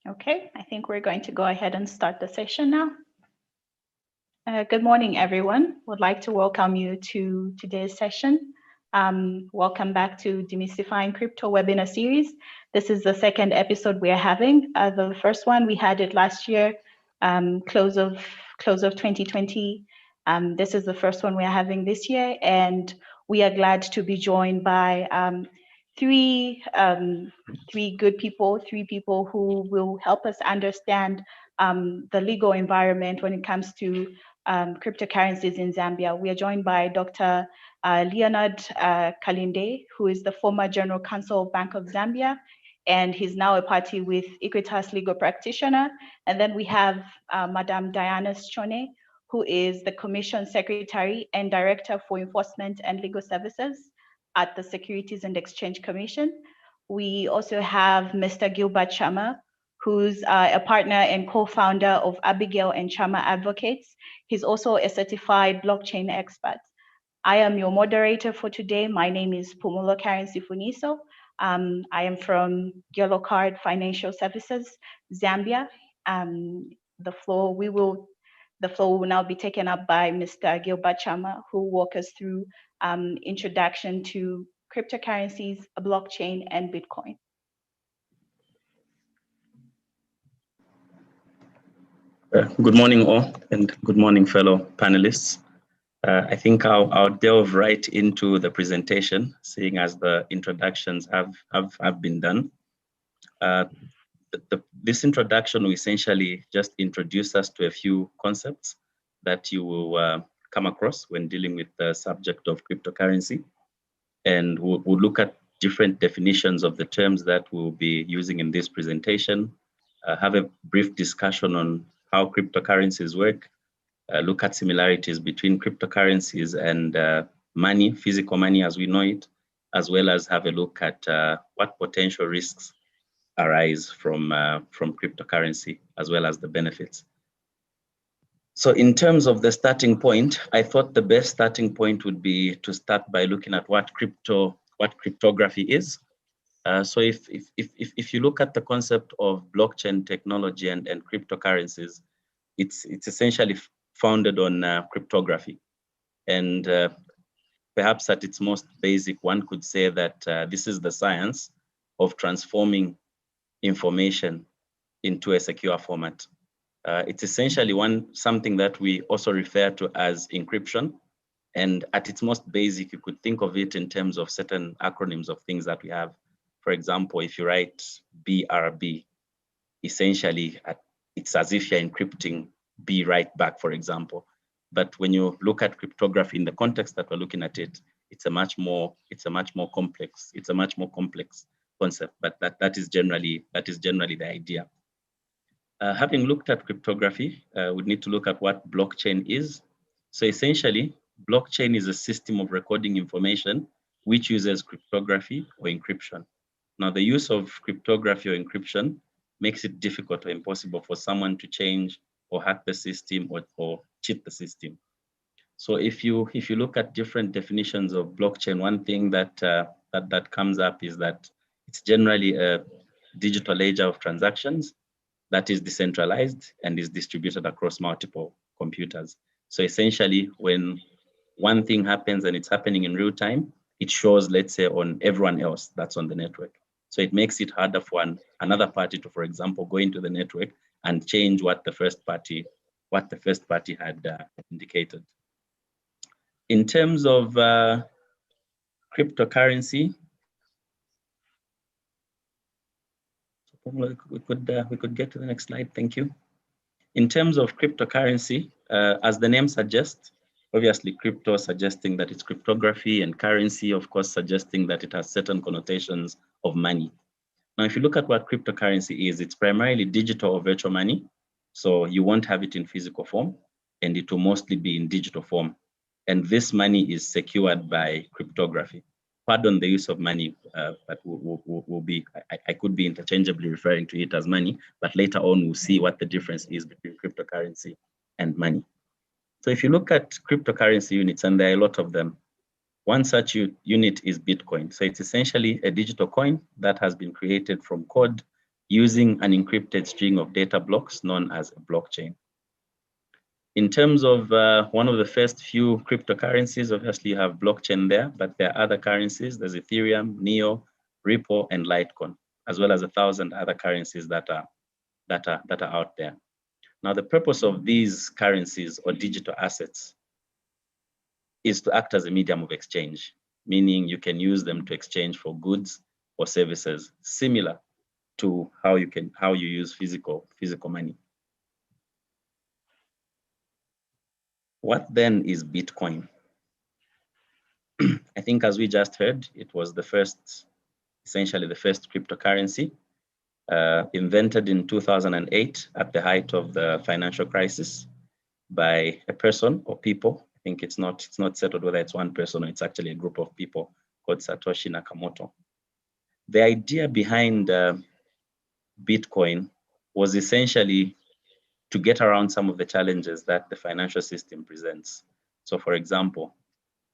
Okay, I think we're going to go ahead and start the session now. Good morning, everyone. Would like to welcome you to today's session. Welcome back to Demystifying Crypto webinar series. This is the second episode we are having. The first one we had it last year, close of 2020. This is the first one we are having this year, and we are glad to be joined by three good people, three people who will help us understand the legal environment when it comes to cryptocurrencies in Zambia. We are joined by Dr. Leonard Kalinde, who is the former General Counsel of Bank of Zambia, and he's now a party with Equitas legal practitioner. And then we have Madam Diana Sichone, who is the Commission Secretary and Director for Enforcement and Legal Services at the Securities and Exchange Commission. We also have Mr. Gilbert Chama, who's a partner and co-founder of Abigail and Chama Advocates. He's also a certified blockchain expert. I am your moderator for today. My name is Pumulo Karen Sifuniso. I am from Yellow Card Financial Services, Zambia. The floor will now be taken up by Mr. Gilbert Chama, who will walk us through introduction to cryptocurrencies, blockchain, and Bitcoin. Good morning all, and good morning fellow panelists. I think I'll delve right into the presentation, seeing as the introductions have been done. This introduction will essentially just introduce us to a few concepts that you will come across when dealing with the subject of cryptocurrency. And we'll look at different definitions of the terms that we'll be using in this presentation, have a brief discussion on how cryptocurrencies work, look at similarities between cryptocurrencies and money, physical money as we know it, as well as have a look at what potential risks arise from cryptocurrency, as well as the benefits. So in terms of the starting point, I thought the best starting point would be to start by looking at what cryptography is. So if you look at the concept of blockchain technology and cryptocurrencies, it's essentially founded on cryptography. And perhaps at its most basic, one could say that this is the science of transforming information into a secure format. It's essentially something that we also refer to as encryption. And at its most basic, you could think of it in terms of certain acronyms of things that we have. For example, if you write BRB, essentially it's as if you're encrypting B right back, for example. But when you look at cryptography in the context that we're looking at it, it's a much more complex concept. But that is generally the idea. Having looked at cryptography, we need to look at what blockchain is. So essentially, blockchain is a system of recording information which uses cryptography or encryption. Now, the use of cryptography or encryption makes it difficult or impossible for someone to change or hack the system or cheat the system. So if you look at different definitions of blockchain, one thing that comes up is that it's generally a digital ledger of transactions that is decentralized and is distributed across multiple computers. So essentially, when one thing happens and it's happening in real time, it shows, let's say, on everyone else that's on the network. So it makes it harder for another party to, for example, go into the network and change what the first party had indicated. In terms of cryptocurrency, we could get to the next slide. Thank you. In terms of cryptocurrency, as the name suggests, obviously crypto suggesting that it's cryptography, and currency, of course, suggesting that it has certain connotations of money. Now, if you look at what cryptocurrency is, it's primarily digital or virtual money. So you won't have it in physical form, and it will mostly be in digital form. And this money is secured by cryptography. Pardon the use of money, but I could be interchangeably referring to it as money, but later on we'll see what the difference is between cryptocurrency and money. So if you look at cryptocurrency units, and there are a lot of them, one such unit is Bitcoin. So it's essentially a digital coin that has been created from code using an encrypted string of data blocks known as a blockchain. In terms of one of the first few cryptocurrencies, obviously you have blockchain there, but there are other currencies. There's Ethereum, Neo, Ripple, and Litecoin, as well as 1,000 other currencies that are out there. Now, the purpose of these currencies or digital assets is to act as a medium of exchange, meaning you can use them to exchange for goods or services, similar to how you use physical money. What then is Bitcoin? I think, as we just heard, it was essentially the first cryptocurrency invented in 2008 at the height of the financial crisis by a person or people. I think it's not settled whether it's one person or it's actually a group of people called Satoshi Nakamoto. The idea behind Bitcoin was essentially to get around some of the challenges that the financial system presents. So, for example,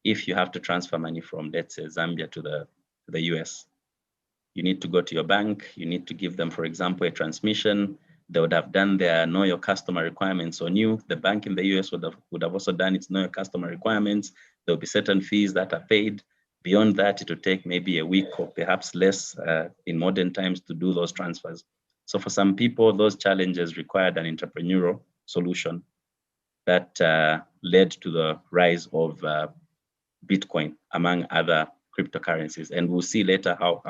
if you have to transfer money from, let's say, Zambia to the US, you need to go to your bank, you need to give them, for example, a transmission. They would have done their know your customer requirements on you. The bank in the US would have also done its know your customer requirements. There will be certain fees that are paid. Beyond that, it will take maybe a week or perhaps less in modern times to do those transfers. So for some people, those challenges required an entrepreneurial solution that led to the rise of Bitcoin, among other cryptocurrencies. And we'll see later how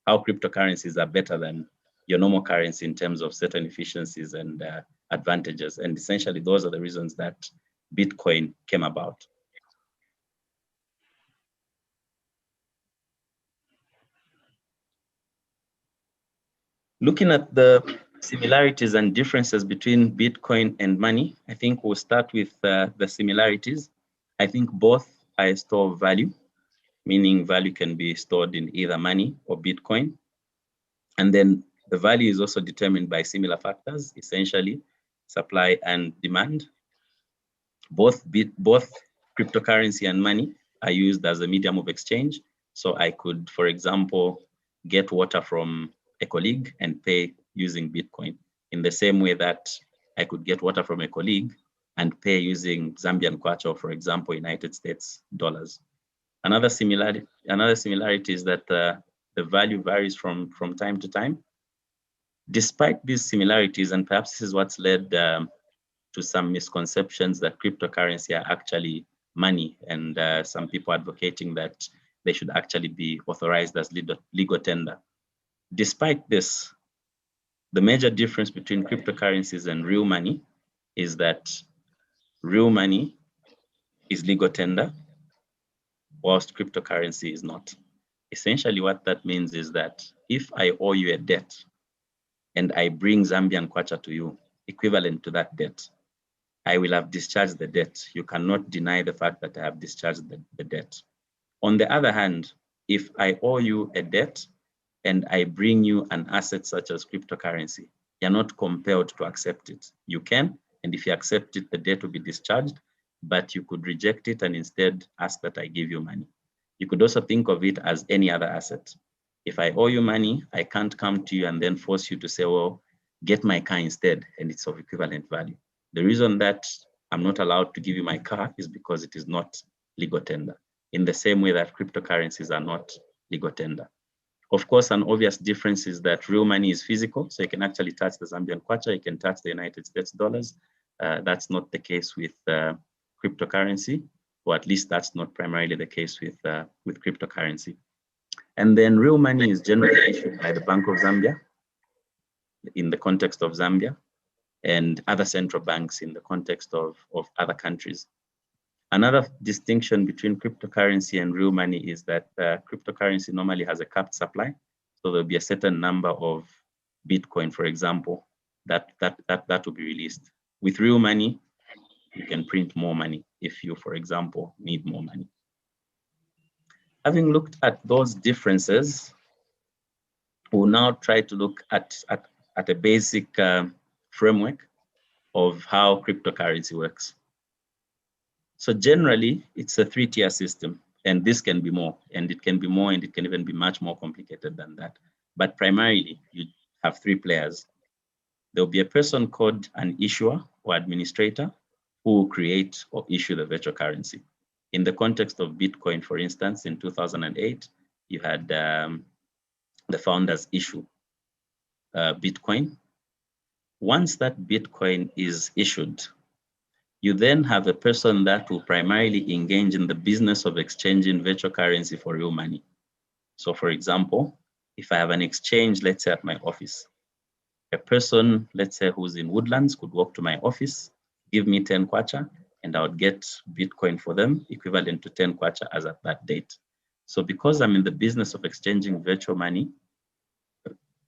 cryptocurrencies are better than your normal currency in terms of certain efficiencies and advantages. And essentially, those are the reasons that Bitcoin came about. Looking at the similarities and differences between Bitcoin and money, I think we'll start with the similarities. I think both are a store of value, meaning value can be stored in either money or Bitcoin. And then the value is also determined by similar factors, essentially supply and demand. Both cryptocurrency and money are used as a medium of exchange. So I could, for example, get water from a colleague and pay using Bitcoin, in the same way that I could get water from a colleague and pay using Zambian kwacha, for example, United States dollars. Another similarity is that the value varies from time to time. Despite these similarities, and perhaps this is what's led to some misconceptions that cryptocurrency are actually money, and some people advocating that they should actually be authorized as legal tender. Despite this, the major difference between cryptocurrencies and real money is that real money is legal tender, whilst cryptocurrency is not. Essentially, what that means is that if I owe you a debt and I bring Zambian kwacha to you, equivalent to that debt, I will have discharged the debt. You cannot deny the fact that I have discharged the debt. On the other hand, if I owe you a debt and I bring you an asset such as cryptocurrency, you're not compelled to accept it. You can, and if you accept it, the debt will be discharged, but you could reject it and instead ask that I give you money. You could also think of it as any other asset. If I owe you money, I can't come to you and then force you to say, well, get my car instead, and it's of equivalent value. The reason that I'm not allowed to give you my car is because it is not legal tender, in the same way that cryptocurrencies are not legal tender. Of course, an obvious difference is that real money is physical, so you can actually touch the Zambian kwacha, you can touch the United States dollars. That's not the case with cryptocurrency, or at least that's not primarily the case with cryptocurrency. And then real money is generally issued by the Bank of Zambia in the context of Zambia, and other central banks in the context of other countries. Another distinction between cryptocurrency and real money is that cryptocurrency normally has a capped supply. So there'll be a certain number of Bitcoin, for example, that will be released. With real money, you can print more money if you, for example, need more money. Having looked at those differences, we'll now try to look at a basic framework of how cryptocurrency works. So generally, it's a three-tier system, and this can be more, and it can be more, and it can even be much more complicated than that. But primarily, you have three players. There'll be a person called an issuer or administrator who will create or issue the virtual currency. In the context of Bitcoin, for instance, in 2008, you had the founders issue Bitcoin. Once that Bitcoin is issued, you then have a person that will primarily engage in the business of exchanging virtual currency for real money. So for example, if I have an exchange, let's say at my office, a person, let's say who's in Woodlands, could walk to my office, give me 10 kwacha, and I would get Bitcoin for them, equivalent to 10 kwacha as at that date. So because I'm in the business of exchanging virtual money,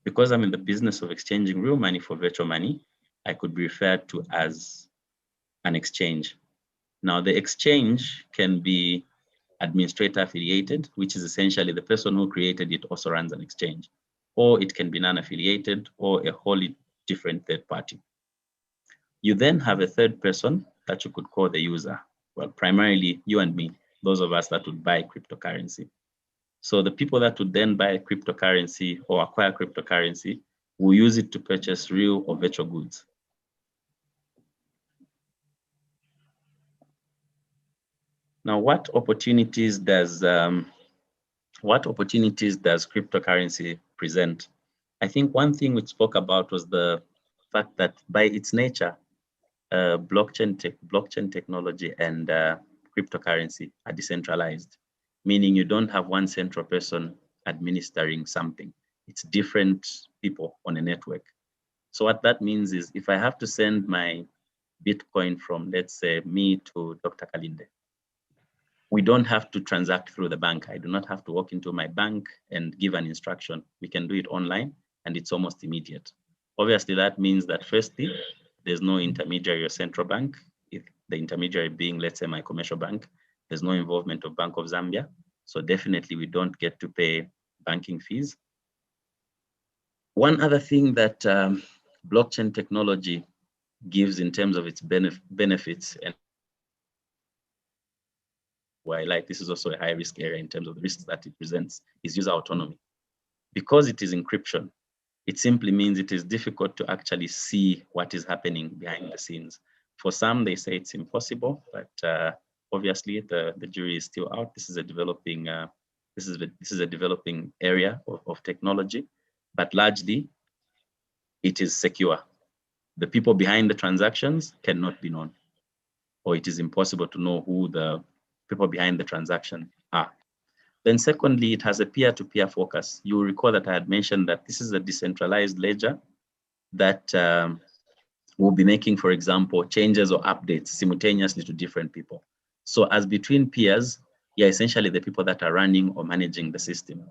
because I'm in the business of exchanging real money for virtual money, I could be referred to as an exchange. Now, the exchange can be administrator affiliated, which is essentially the person who created it also runs an exchange, or it can be non-affiliated or a wholly different third party. You then have a third person that you could call the user. Well, primarily you and me, those of us that would buy cryptocurrency. So the people that would then buy cryptocurrency or acquire cryptocurrency will use it to purchase real or virtual goods. Now, what opportunities does cryptocurrency present? I think one thing we spoke about was the fact that by its nature, blockchain technology and cryptocurrency are decentralized, meaning you don't have one central person administering something. It's different people on a network. So what that means is if I have to send my Bitcoin from, let's say, me to Dr. Kalinde, we don't have to transact through the bank. I do not have to walk into my bank and give an instruction. We can do it online and it's almost immediate. Obviously, that means that firstly, there's no intermediary or central bank. If the intermediary being, let's say, my commercial bank, there's no involvement of Bank of Zambia. So definitely we don't get to pay banking fees. One other thing that blockchain technology gives in terms of its benefits, and why like this is also a high risk area in terms of the risks that it presents, is user autonomy. Because it is encryption, it simply means it is difficult to actually see what is happening behind the scenes. For some, they say it's impossible, but obviously the jury is still out. This is a developing developing area of technology, but largely it is secure. The people behind the transactions cannot be known, or it is impossible to know who the people behind the transaction are. Then secondly, it has a peer-to-peer focus. You will recall that I had mentioned that this is a decentralized ledger that will be making, for example, changes or updates simultaneously to different people. So as between peers, you're essentially the people that are running or managing the system.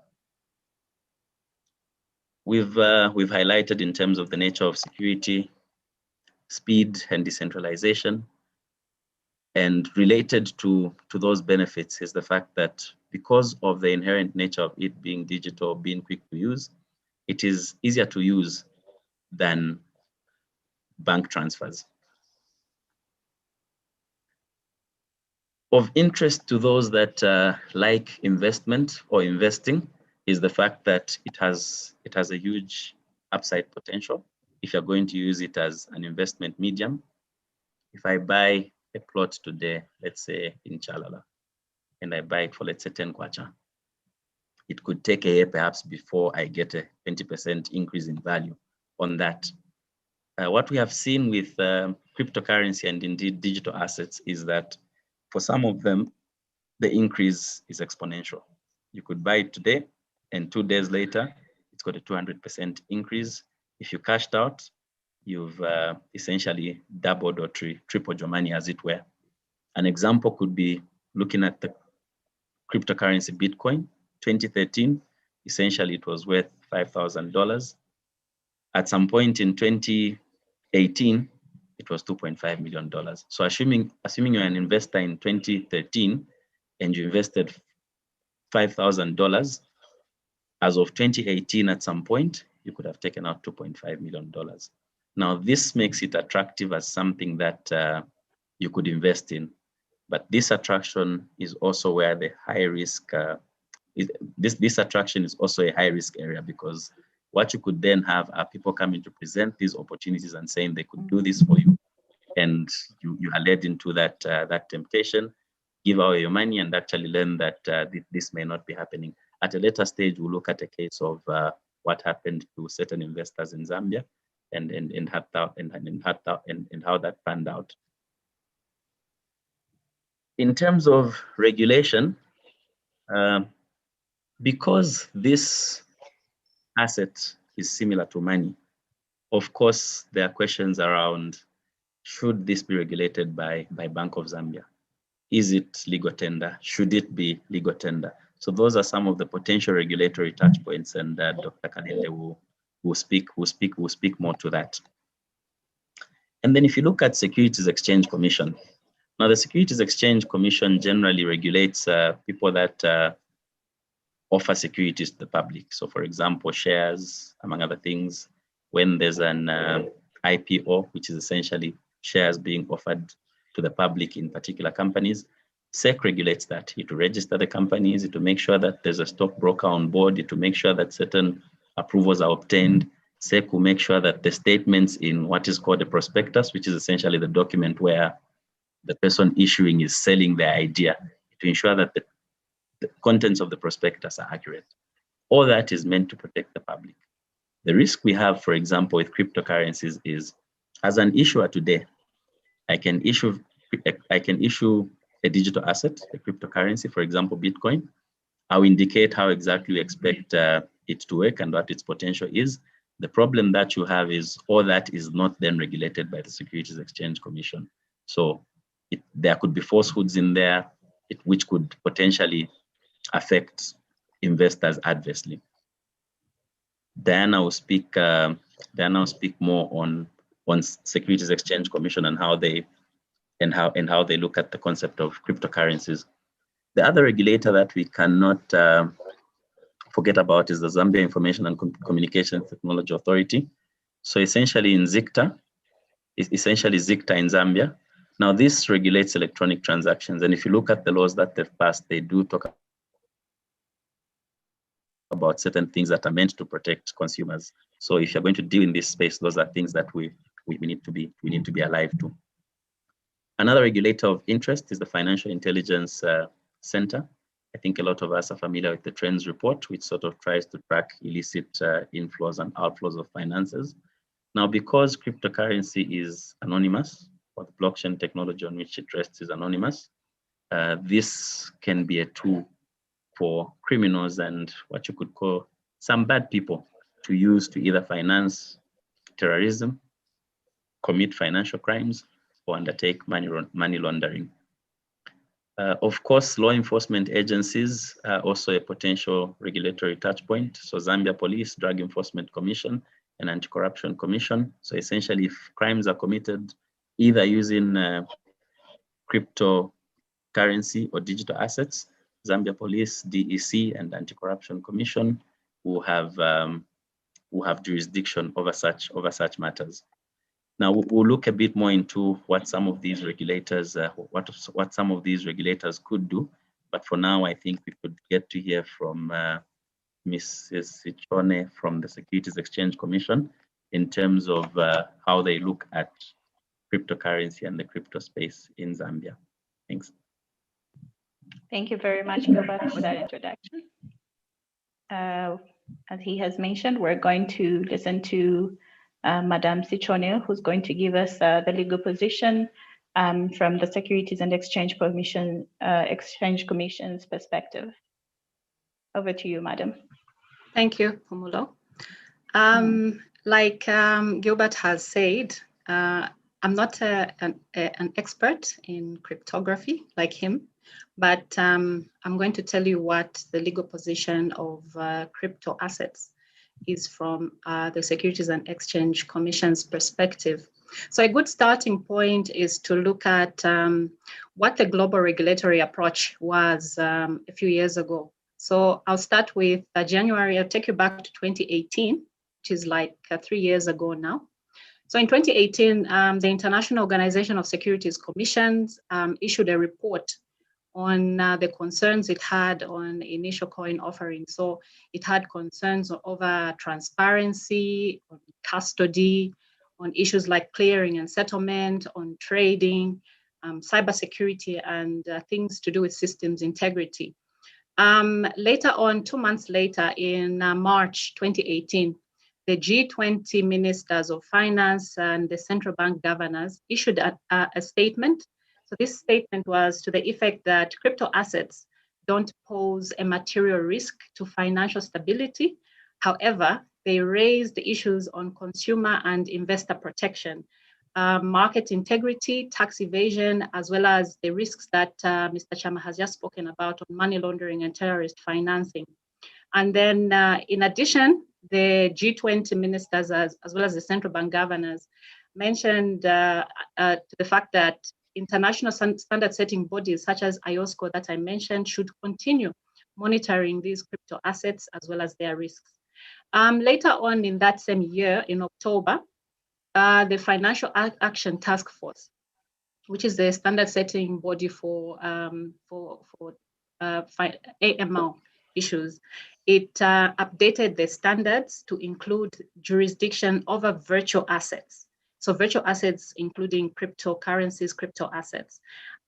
We've highlighted in terms of the nature of security, speed, and decentralization. And related to those benefits is the fact that because of the inherent nature of it being digital, being quick to use, it is easier to use than bank transfers. Of interest to those that like investment or investing is the fact that it has a huge upside potential if you're going to use it as an investment medium. If I buy a plot today, let's say in Chalala, and I buy it for, let's say, 10 kwacha, it could take a year perhaps before I get a 20% increase in value on that. What we have seen with cryptocurrency and indeed digital assets is that for some of them, the increase is exponential. You could buy it today and 2 days later, it's got a 200% increase. If you cashed out, you've essentially doubled or tripled your money, as it were. An example could be looking at the cryptocurrency Bitcoin. 2013, essentially it was worth $5,000. At some point in 2018, it was $2.5 million. So assuming you're an investor in 2013 and you invested $5,000, as of 2018 at some point, you could have taken out $2.5 million. Now, this makes it attractive as something that you could invest in. But this attraction is also where the high risk, this attraction is also a high risk area because What you could then have are people coming to present these opportunities and saying they could do this for you, and you are led into that that temptation, give away your money, and actually learn that this may not be happening. At a later stage, we'll look at a case of what happened to certain investors in Zambia, and how that panned out. In terms of regulation, because this asset is similar to money, of course, there are questions around, should this be regulated by Bank of Zambia? Is it legal tender? Should it be legal tender? So those are some of the potential regulatory touch points, and Dr. Kalinde will speak more to that. And then if you look at Securities Exchange Commission, now the Securities Exchange Commission generally regulates people that offer securities to the public. So for example, shares, among other things, when there's an IPO, which is essentially shares being offered to the public in particular companies, SEC regulates that. It will register the companies, it will make sure that there's a stockbroker on board, it will make sure that certain approvals are obtained. SEC will make sure that the statements in what is called a prospectus, which is essentially the document where the person issuing is selling their idea, to ensure that the contents of the prospectus are accurate. All that is meant to protect the public. The risk we have, for example, with cryptocurrencies is, as an issuer today, I can issue a digital asset, a cryptocurrency, for example, Bitcoin. I'll indicate how exactly we expect it to work and what its potential is. The problem that you have is all that is not then regulated by the Securities Exchange Commission. So there could be falsehoods in there, which could potentially affect investors adversely. Diana will speak more on Securities Exchange Commission and how they look at the concept of cryptocurrencies. The other regulator that we cannot forget about is the Zambia Information and Communication Technology Authority. So essentially ZICTA in Zambia. Now this regulates electronic transactions, and if you look at the laws that they've passed, they do talk about certain things that are meant to protect consumers. So if you're going to deal in this space, those are things that we need to be alive to. Another regulator of interest is the Financial Intelligence Center. I think a lot of us are familiar with the Trends report, which sort of tries to track illicit inflows and outflows of finances. Now, because cryptocurrency is anonymous, or the blockchain technology on which it rests is anonymous, this can be a tool for criminals and what you could call some bad people to use to either finance terrorism, commit financial crimes, or undertake money laundering. Of course, law enforcement agencies are also a potential regulatory touch point. So Zambia Police, Drug Enforcement Commission, and Anti-Corruption Commission. So essentially, if crimes are committed either using cryptocurrency or digital assets, Zambia Police, DEC, and Anti-Corruption Commission will have jurisdiction over such matters. Now we'll look a bit more into what some of these regulators could do. But for now, I think we could get to hear from Mrs. Sichone from the Securities Exchange Commission in terms of how they look at cryptocurrency and the crypto space in Zambia. Thanks. Thank you very much, Gilbert, for that introduction. As he has mentioned, we're going to listen to Madame Sichone, who's going to give us the legal position from the Securities and Exchange Commission's perspective. Over to you, Madam. Thank you, Pumulo. Like Gilbert has said, I'm not an expert in cryptography like him, but I'm going to tell you what the legal position of crypto assets is from the Securities and Exchange Commission's perspective. So a good starting point is to look at what the global regulatory approach was a few years ago. So I'll start with January. I'll take you back to 2018, which is like 3 years ago now. So in 2018, the International Organization of Securities Commissions issued a report on the concerns it had on initial coin offering. So it had concerns over transparency, on custody, on issues like clearing and settlement, on trading, cybersecurity, and things to do with systems integrity. Later on, 2 months later, in March 2018, the G20 ministers of finance and the central bank governors issued a statement. So this statement was to the effect that crypto assets don't pose a material risk to financial stability. However, they raised issues on consumer and investor protection, market integrity, tax evasion, as well as the risks that Mr. Chama has just spoken about on money laundering and terrorist financing. And then in addition, the G20 ministers, as well as the central bank governors, mentioned to the fact that international standard setting bodies such as IOSCO that I mentioned should continue monitoring these crypto assets as well as their risks. Later on in that same year, in October, the Financial Action Task Force, which is the standard setting body for AML issues, it updated the standards to include jurisdiction over virtual assets. So virtual assets, including cryptocurrencies, crypto assets,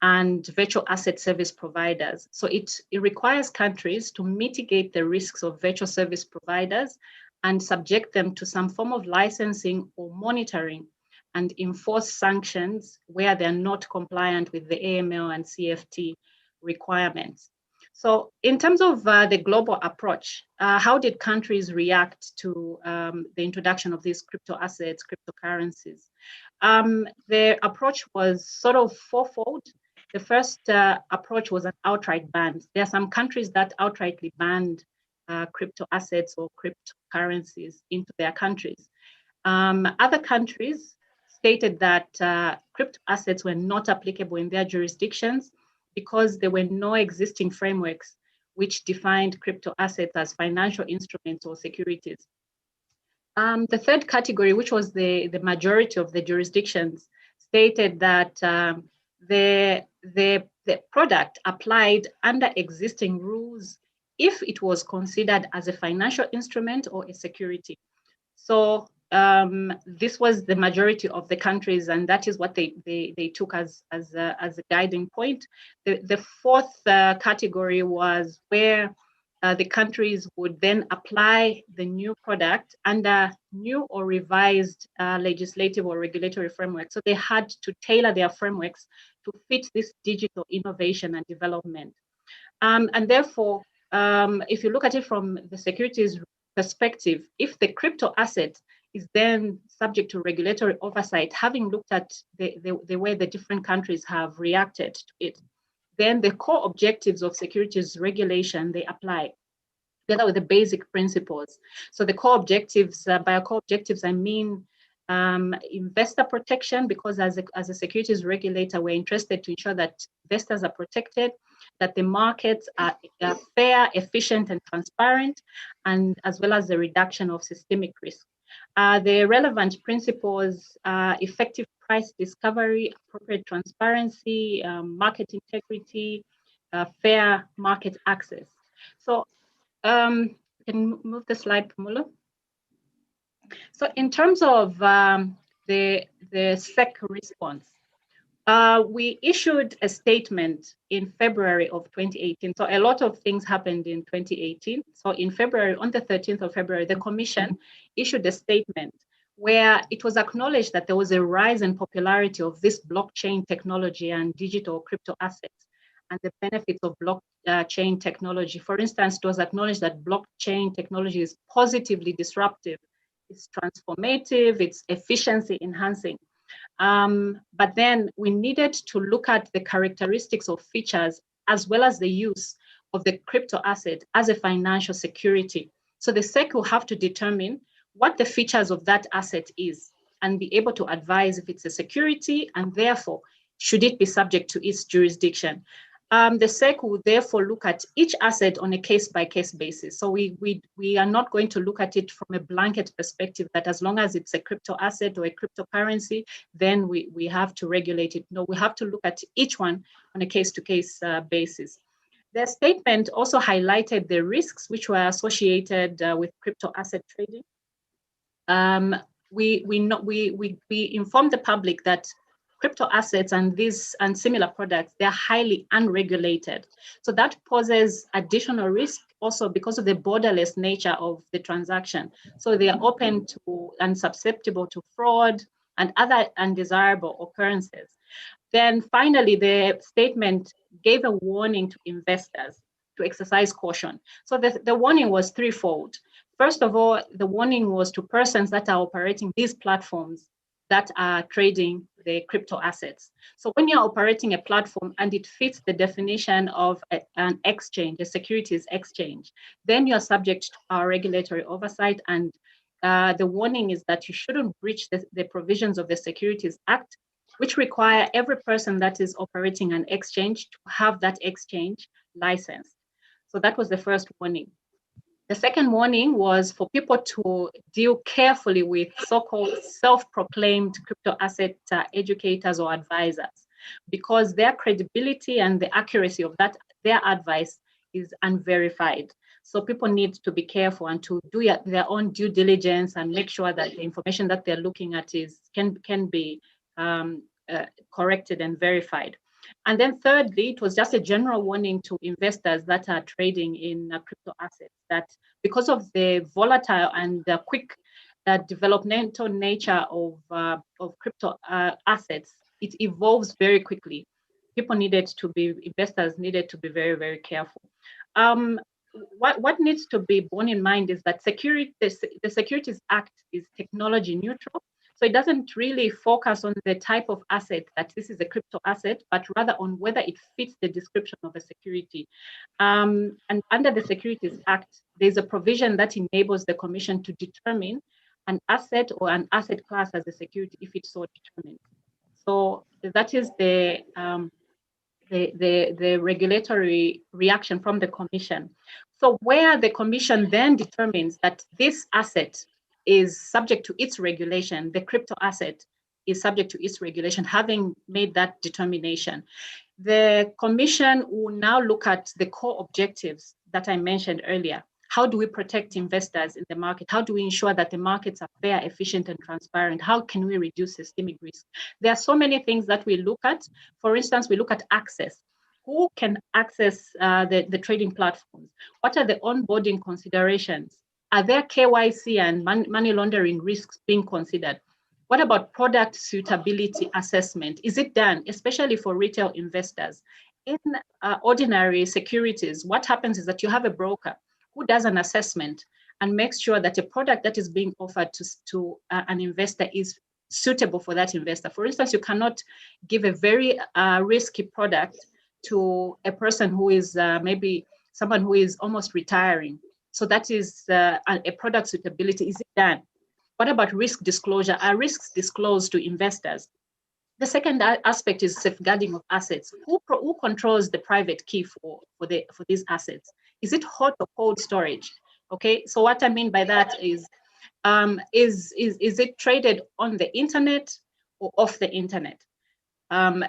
and virtual asset service providers. So it requires countries to mitigate the risks of virtual service providers and subject them to some form of licensing or monitoring and enforce sanctions where they're not compliant with the AML and CFT requirements. So in terms of the global approach, how did countries react to the introduction of these crypto assets, cryptocurrencies? The approach was sort of fourfold. The first approach was an outright ban. There are some countries that outrightly banned crypto assets or cryptocurrencies into their countries. Other countries stated that crypto assets were not applicable in their jurisdictions because there were no existing frameworks which defined crypto assets as financial instruments or securities. The third category, which was the majority of the jurisdictions, stated that the product applied under existing rules if it was considered as a financial instrument or a security. So this was the majority of the countries, and that is what they took as a guiding point. The fourth category was where the countries would then apply the new product under new or revised legislative or regulatory framework. So they had to tailor their frameworks to fit this digital innovation and development. And therefore, if you look at it from the securities perspective, if the crypto asset is then subject to regulatory oversight, having looked at the way the different countries have reacted to it, then the core objectives of securities regulation, they apply together with the basic principles. So the core objectives, by core objectives, I mean investor protection, because as a securities regulator, we're interested to ensure that investors are protected, that the markets are fair, efficient, and transparent, and as well as the reduction of systemic risk. The relevant principles are effective price discovery, appropriate transparency, market integrity, fair market access. So can move the slide, Pumulo. So in terms of the SEC response, we issued a statement in February of 2018. So a lot of things happened in 2018. So in February, on the 13th of February, the Commission issued a statement where it was acknowledged that there was a rise in popularity of this blockchain technology and digital crypto assets and the benefits of blockchain technology. For instance, it was acknowledged that blockchain technology is positively disruptive, it's transformative, it's efficiency enhancing. But then we needed to look at the characteristics of features as well as the use of the crypto asset as a financial security. So the SEC will have to determine what the features of that asset is and be able to advise if it's a security and therefore should it be subject to its jurisdiction. the SEC will therefore look at each asset on a case-by-case basis. So we are not going to look at it from a blanket perspective that as long as it's a crypto asset or a cryptocurrency, then we have to regulate it. No, we have to look at each one on a case-to-case basis. The statement also highlighted the risks which were associated with crypto asset trading. We informed the public that crypto assets and similar products, they're highly unregulated. So that poses additional risk also because of the borderless nature of the transaction. So they are open to and susceptible to fraud and other undesirable occurrences. Then finally, the statement gave a warning to investors to exercise caution. So the warning was threefold. First of all, the warning was to persons that are operating these platforms that are trading the crypto assets. So when you're operating a platform and it fits the definition of an exchange, a securities exchange, then you're subject to our regulatory oversight. And the warning is that you shouldn't breach the provisions of the Securities Act, which require every person that is operating an exchange to have that exchange licensed. So that was the first warning. The second warning was for people to deal carefully with so-called self-proclaimed crypto asset educators or advisors, because their credibility and the accuracy of their advice is unverified. So people need to be careful and to do their own due diligence and make sure that the information that they're looking at can be corrected and verified. And then thirdly, it was just a general warning to investors that are trading in crypto assets that because of the volatile and quick developmental nature of crypto assets, it evolves very quickly. Investors needed to be very, very careful. What needs to be borne in mind is that the Securities Act is technology neutral. So it doesn't really focus on the type of asset that this is a crypto asset, but rather on whether it fits the description of a security. And under the Securities Act, there's a provision that enables the Commission to determine an asset or an asset class as a security if it's so determined. So that is the regulatory reaction from the Commission. So where the Commission then determines that this asset is subject to its regulation, the crypto asset is subject to its regulation, having made that determination. The Commission will now look at the core objectives that I mentioned earlier. How do we protect investors in the market? How do we ensure that the markets are fair, efficient, and transparent? How can we reduce systemic risk? There are so many things that we look at. For instance, we look at access. Who can access the trading platforms? What are the onboarding considerations? Are there KYC and money laundering risks being considered? What about product suitability assessment? Is it done, especially for retail investors? In ordinary securities, what happens is that you have a broker who does an assessment and makes sure that a product that is being offered to an investor is suitable for that investor. For instance, you cannot give a very risky product to a person who is maybe someone who is almost retiring. So that is a product suitability. Is it done? What about risk disclosure? Are risks disclosed to investors? The second aspect is safeguarding of assets. Who controls the private key for these assets? Is it hot or cold storage? Okay, so what I mean by that is it traded on the internet or off the internet?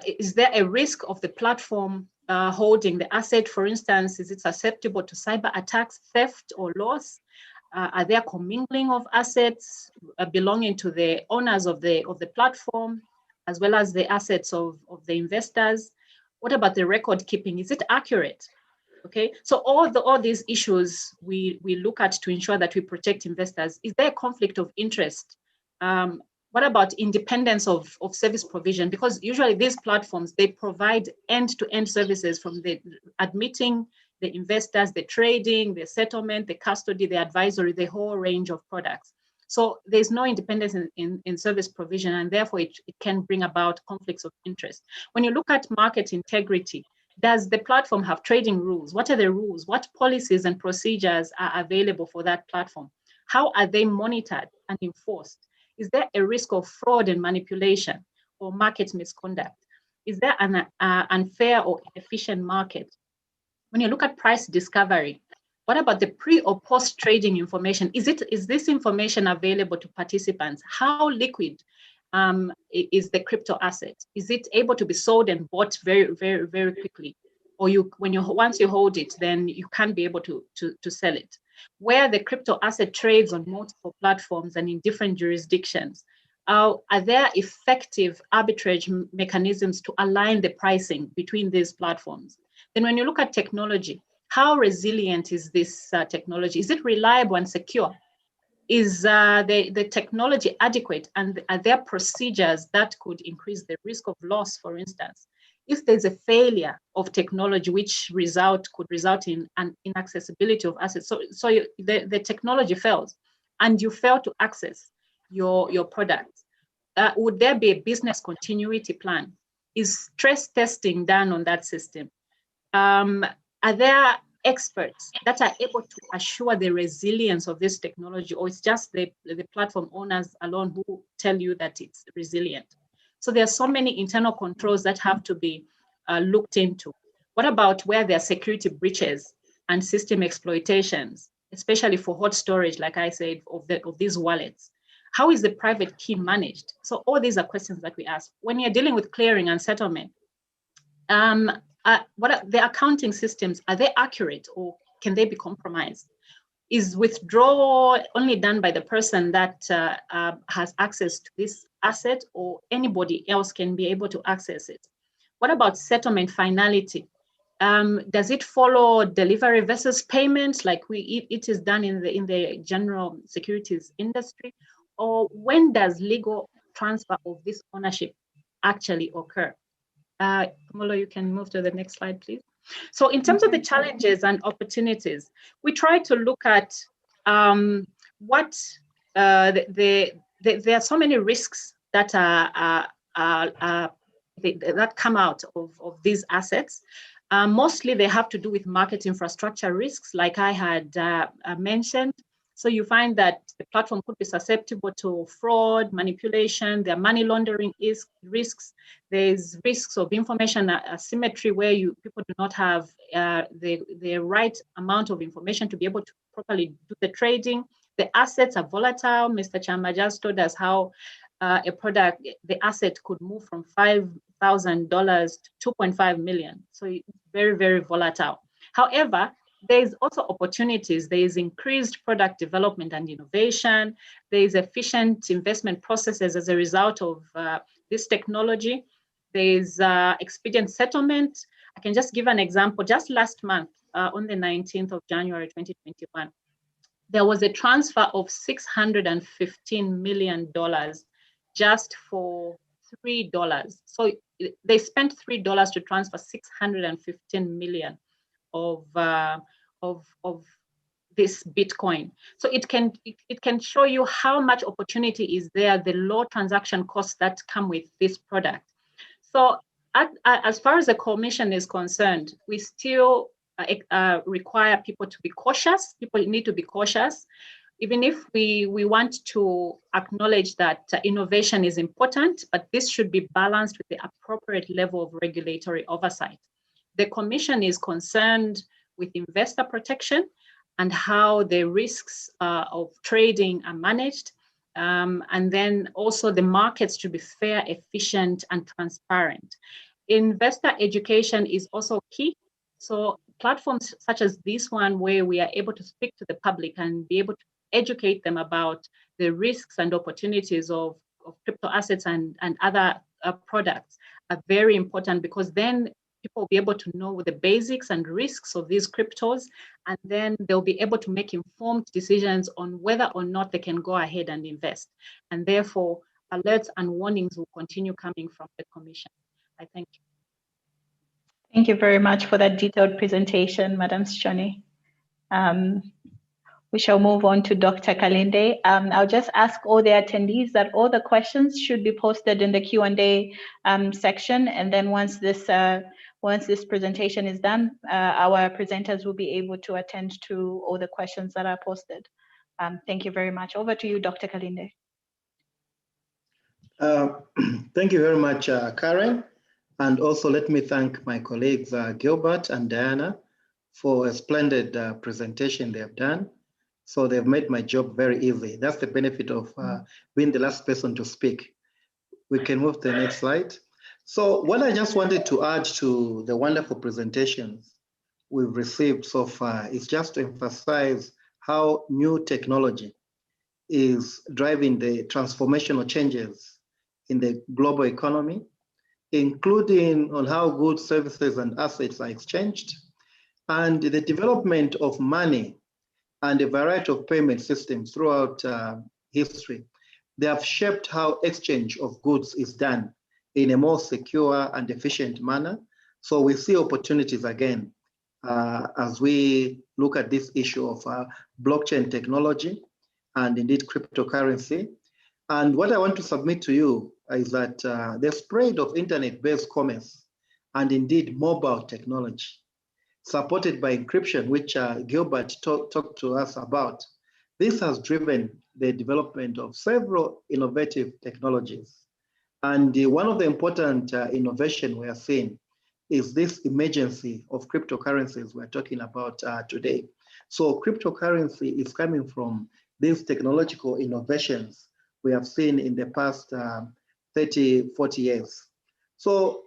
Is there a risk of the platform holding the asset? For instance, is it susceptible to cyber attacks, theft, or loss? Are there commingling of assets belonging to the owners of the platform, as well as the assets of the investors? What about the record keeping? Is it accurate? Okay, so all these issues we look at to ensure that we protect investors. Is there a conflict of interest? What about independence of service provision? Because usually these platforms, they provide end-to-end services from the admitting the investors, the trading, the settlement, the custody, the advisory, the whole range of products. So there's no independence in service provision, and therefore it can bring about conflicts of interest. When you look at market integrity, does the platform have trading rules? What are the rules? What policies and procedures are available for that platform? How are they monitored and enforced? Is there a risk of fraud and manipulation or market misconduct? Is there an unfair or inefficient market? When you look at price discovery, what about the pre or post trading information? Is this information available to participants? How liquid is the crypto asset? Is it able to be sold and bought very, very, very quickly? Or once you hold it, then you can't be able to sell it? Where the crypto asset trades on multiple platforms and in different jurisdictions, are there effective arbitrage mechanisms to align the pricing between these platforms? Then when you look at technology, how resilient is this technology? Is it reliable and secure? Is the technology adequate, and are there procedures that could increase the risk of loss, for instance? If there's a failure of technology which could result in an inaccessibility of assets, so the technology fails and you fail to access your products, would there be a business continuity plan? Is stress testing done on that system? Are there experts that are able to assure the resilience of this technology, or it's just the platform owners alone who tell you that it's resilient? So there are so many internal controls that have to be looked into. What about where there are security breaches and system exploitations, especially for hot storage, like I said, of these wallets? How is the private key managed? So all these are questions that we ask. When you're dealing with clearing and settlement, what are the accounting systems? Are they accurate, or can they be compromised? Is withdrawal only done by the person that has access to this asset, or anybody else can be able to access it? What about settlement finality? Does it follow delivery versus payment like it is done in the general securities industry? Or when does legal transfer of this ownership actually occur? Molo, you can move to the next slide, please. So in terms of the challenges and opportunities, we try to look at what there are so many risks that that come out of these assets. Mostly they have to do with market infrastructure risks, like I had mentioned. So you find that the platform could be susceptible to fraud, manipulation, there are money laundering risks, there's risks of information asymmetry where people do not have the right amount of information to be able to properly do the trading. The assets are volatile. Mr. Chama just told us how the asset could move from $5,000 to 2.5 million. So it's very, very volatile. However, there's also opportunities. There is increased product development and innovation. There is efficient investment processes as a result of this technology. There is expedient settlement. I can just give an example. Just last month, on the 19th of January, 2021, there was a transfer of $615 million just for $3. So they spent $3 to transfer 615 million of this Bitcoin. So it can show you how much opportunity is there, the low transaction costs that come with this product. So as far as the commission is concerned, we still require people to be cautious. People need to be cautious. Even if we want to acknowledge that innovation is important, but this should be balanced with the appropriate level of regulatory oversight. The commission is concerned with investor protection and how the risks of trading are managed. And then also the markets should be fair, efficient, and transparent. Investor education is also key. So platforms such as this one, where we are able to speak to the public and be able to educate them about the risks and opportunities of crypto assets and other products, are very important, because then people will be able to know the basics and risks of these cryptos, and then they'll be able to make informed decisions on whether or not they can go ahead and invest. And therefore, alerts and warnings will continue coming from the commission. I thank you. Thank you very much for that detailed presentation, Madam Sichone. We shall move on to Dr. Kalinde. I'll just ask all the attendees that all the questions should be posted in the Q&A section, and then once this presentation is done, our presenters will be able to attend to all the questions that are posted. Thank you very much. Over to you, Dr. Kalinde. Thank you very much, Karen. And also let me thank my colleagues Gilbert and Diana for a splendid presentation they have done. So they've made my job very easy. That's the benefit of being the last person to speak. We can move to the next slide. So what I just wanted to add to the wonderful presentations we've received so far is just to emphasize how new technology is driving the transformational changes in the global economy, including on how goods, services, and assets are exchanged, and the development of money and a variety of payment systems throughout history. They have shaped how exchange of goods is done in a more secure and efficient manner. So we see opportunities again as we look at this issue of blockchain technology and indeed cryptocurrency. And what I want to submit to you is that the spread of internet-based commerce and indeed mobile technology, supported by encryption, which Gilbert talked to us about, this has driven the development of several innovative technologies. And one of the important innovation we are seeing is this emergence of cryptocurrencies we're talking about today. So cryptocurrency is coming from these technological innovations we have seen in the past 30, 40 years. So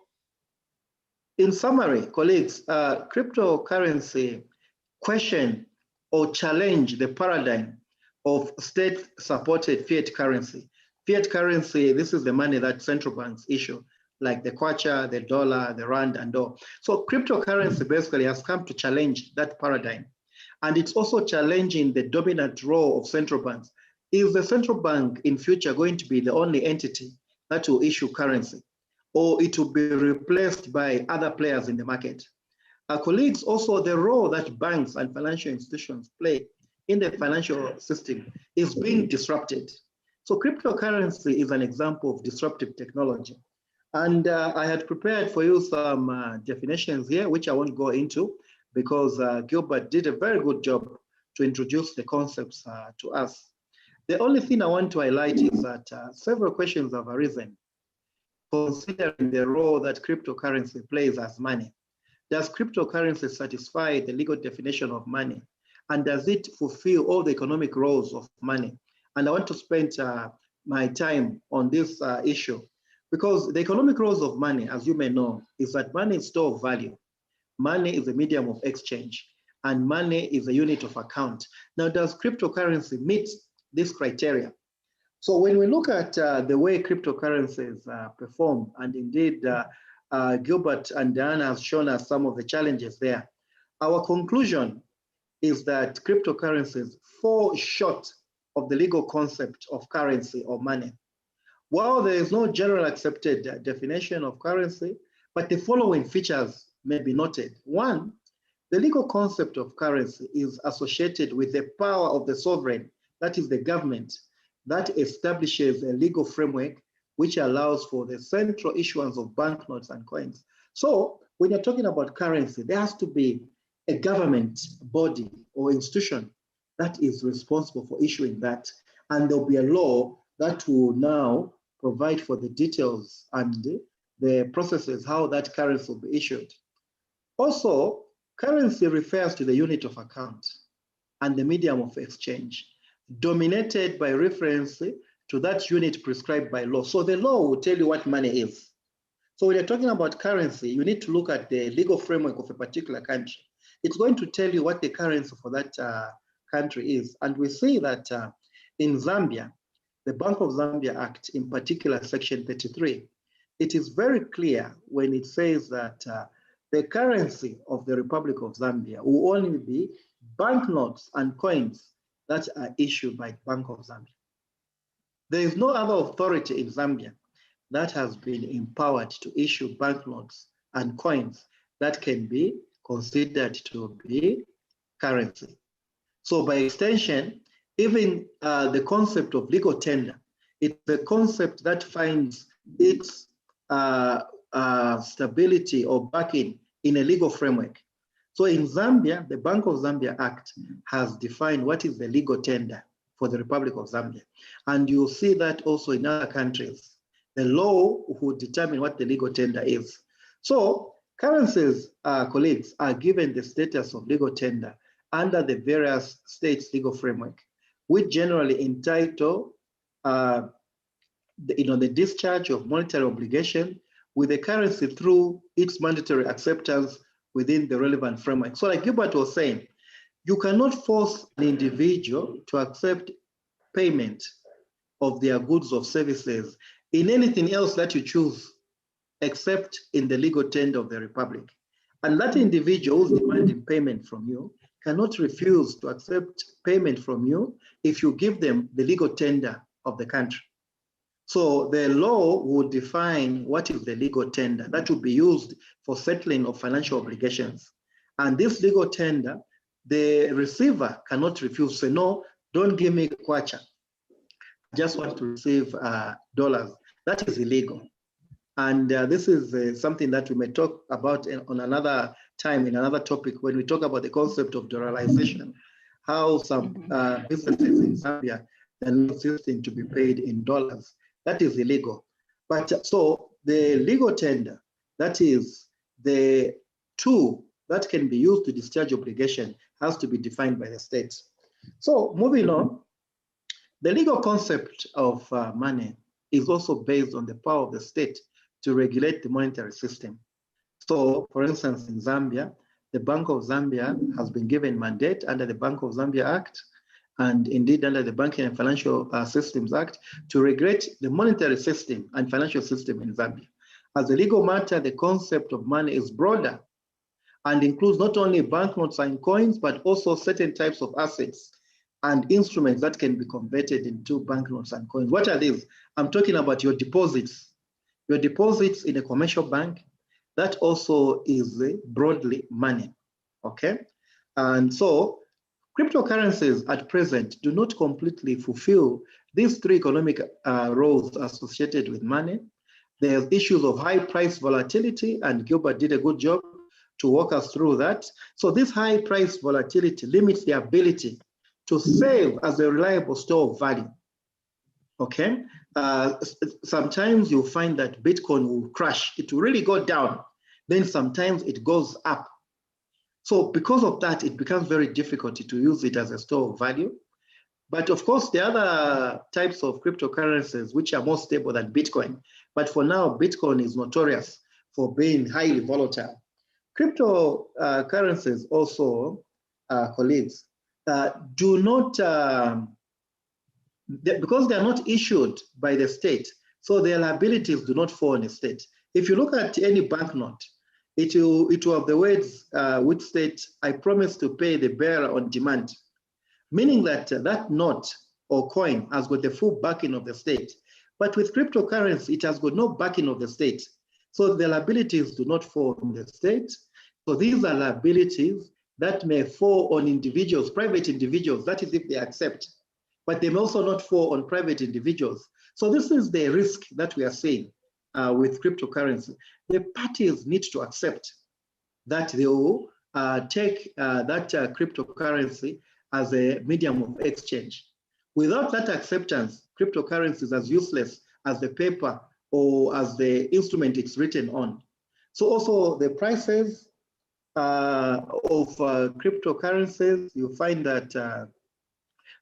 in summary, colleagues, cryptocurrency question or challenge the paradigm of state-supported fiat currency. Fiat currency, this is the money that central banks issue, like the kwacha, the dollar, the rand, and all. So cryptocurrency basically has come to challenge that paradigm. And it's also challenging the dominant role of central banks. Is the central bank in future going to be the only entity that will issue currency, or it will be replaced by other players in the market? Our colleagues, also the role that banks and financial institutions play in the financial system is being disrupted. So cryptocurrency is an example of disruptive technology. And I had prepared for you some definitions here, which I won't go into because Gilbert did a very good job to introduce the concepts to us. The only thing I want to highlight is that several questions have arisen considering the role that cryptocurrency plays as money. Does cryptocurrency satisfy the legal definition of money? And does it fulfill all the economic roles of money? And I want to spend my time on this issue because the economic roles of money, as you may know, is that money is store of value. Money is a medium of exchange, and money is a unit of account. Now, does cryptocurrency meet this criteria? So when we look at the way cryptocurrencies perform, and indeed Gilbert and Diana have shown us some of the challenges there, our conclusion is that cryptocurrencies fall short of the legal concept of currency or money. While there is no general accepted definition of currency, but the following features may be noted. One, the legal concept of currency is associated with the power of the sovereign, that is the government, that establishes a legal framework which allows for the central issuance of banknotes and coins. So when you're talking about currency, there has to be a government body or institution that is responsible for issuing that. And there'll be a law that will now provide for the details and the processes, how that currency will be issued. Also, currency refers to the unit of account and the medium of exchange, dominated by reference to that unit prescribed by law. So the law will tell you what money is. So when you're talking about currency, you need to look at the legal framework of a particular country. It's going to tell you what the currency for that country is. And we see that in Zambia, the Bank of Zambia Act, in particular, Section 33, it is very clear when it says that the currency of the Republic of Zambia will only be banknotes and coins that are issued by the Bank of Zambia. There is no other authority in Zambia that has been empowered to issue banknotes and coins that can be considered to be currency. So by extension, even the concept of legal tender, it's a concept that finds its stability or backing in a legal framework. So in Zambia, the Bank of Zambia Act has defined what is the legal tender for the Republic of Zambia. And you'll see that also in other countries. The law will determine what the legal tender is. So currencies, colleagues, are given the status of legal tender under the various states' legal framework, which generally entitle the discharge of monetary obligation with the currency through its mandatory acceptance within the relevant framework. So like Gilbert was saying, you cannot force an individual to accept payment of their goods or services in anything else that you choose, except in the legal tender of the Republic. And that individual who's demanding payment from you cannot refuse to accept payment from you if you give them the legal tender of the country. So the law would define what is the legal tender that will be used for settling of financial obligations. And this legal tender, the receiver cannot refuse, say, no, don't give me kwacha. I just want to receive dollars. That is illegal. And this is something that we may talk about on another time, in another topic, when we talk about the concept of dollarization, how some businesses in Zambia are not insisting to be paid in dollars. That is illegal. But so the legal tender, that is the tool that can be used to discharge obligation, has to be defined by the state. So moving on, the legal concept of money is also based on the power of the state to regulate the monetary system. So for instance, in Zambia, the Bank of Zambia has been given mandate under the Bank of Zambia Act, and indeed under the Banking and Financial Systems Act, to regulate the monetary system and financial system in Zambia. As a legal matter, the concept of money is broader and includes not only banknotes and coins, but also certain types of assets and instruments that can be converted into banknotes and coins. What are these? I'm talking about your deposits. Your deposits in a commercial bank, that also is broadly money, okay? And so cryptocurrencies at present do not completely fulfill these three economic roles associated with money. There's issues of high price volatility, and Gilbert did a good job to walk us through that. So this high price volatility limits the ability to save as a reliable store of value, okay? Sometimes you'll find that Bitcoin will crash. It will really go down. Then sometimes it goes up. So because of that, it becomes very difficult to use it as a store of value. But of course, the other types of cryptocurrencies, which are more stable than Bitcoin, but for now, Bitcoin is notorious for being highly volatile. Cryptocurrencies also, colleagues, do not, because they are not issued by the state, so their liabilities do not fall on the state. If you look at any banknote, it will have the words which state, I promise to pay the bearer on demand, meaning that that note or coin has got the full backing of the state. But with cryptocurrency, it has got no backing of the state. So the liabilities do not fall on the state. So these are liabilities that may fall on individuals, private individuals, that is if they accept, but they may also not fall on private individuals. So this is the risk that we are seeing with cryptocurrency. The parties need to accept that they will take that cryptocurrency as a medium of exchange. Without that acceptance, cryptocurrency is as useless as the paper or as the instrument it's written on. So also the prices of cryptocurrencies, you find that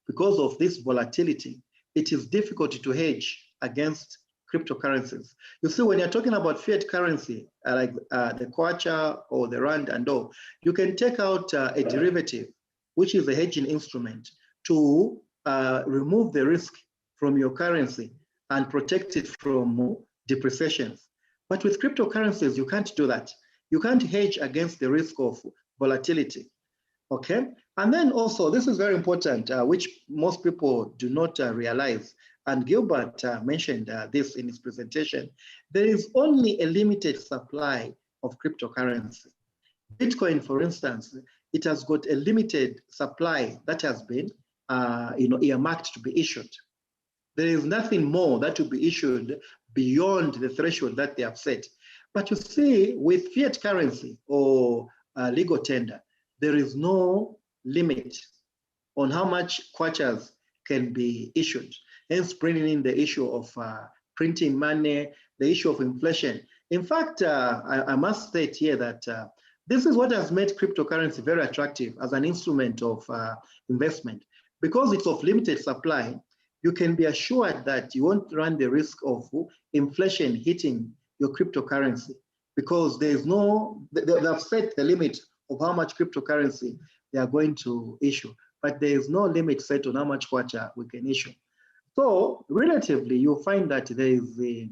because of this volatility, it is difficult to hedge against cryptocurrencies. You see, when you're talking about fiat currency, like the kwacha or the rand and all, you can take out a derivative, which is a hedging instrument, to remove the risk from your currency and protect it from depreciations. But with cryptocurrencies, you can't do that. You can't hedge against the risk of volatility, okay? And then also, this is very important, which most people do not realize, and Gilbert mentioned this in his presentation. There is only a limited supply of cryptocurrency. Bitcoin, for instance, it has got a limited supply that has been earmarked to be issued. There is nothing more that will be issued beyond the threshold that they have set. But you see, with fiat currency or legal tender, there is no limit on how much kwachas can be issued. Hence, bringing in the issue of printing money, the issue of inflation. In fact, I must state here that this is what has made cryptocurrency very attractive as an instrument of investment. Because it's of limited supply, you can be assured that you won't run the risk of inflation hitting your cryptocurrency, because there is no, they have set the limit of how much cryptocurrency they are going to issue, but there is no limit set on how much kwacha we can issue. So relatively, you'll find that there is the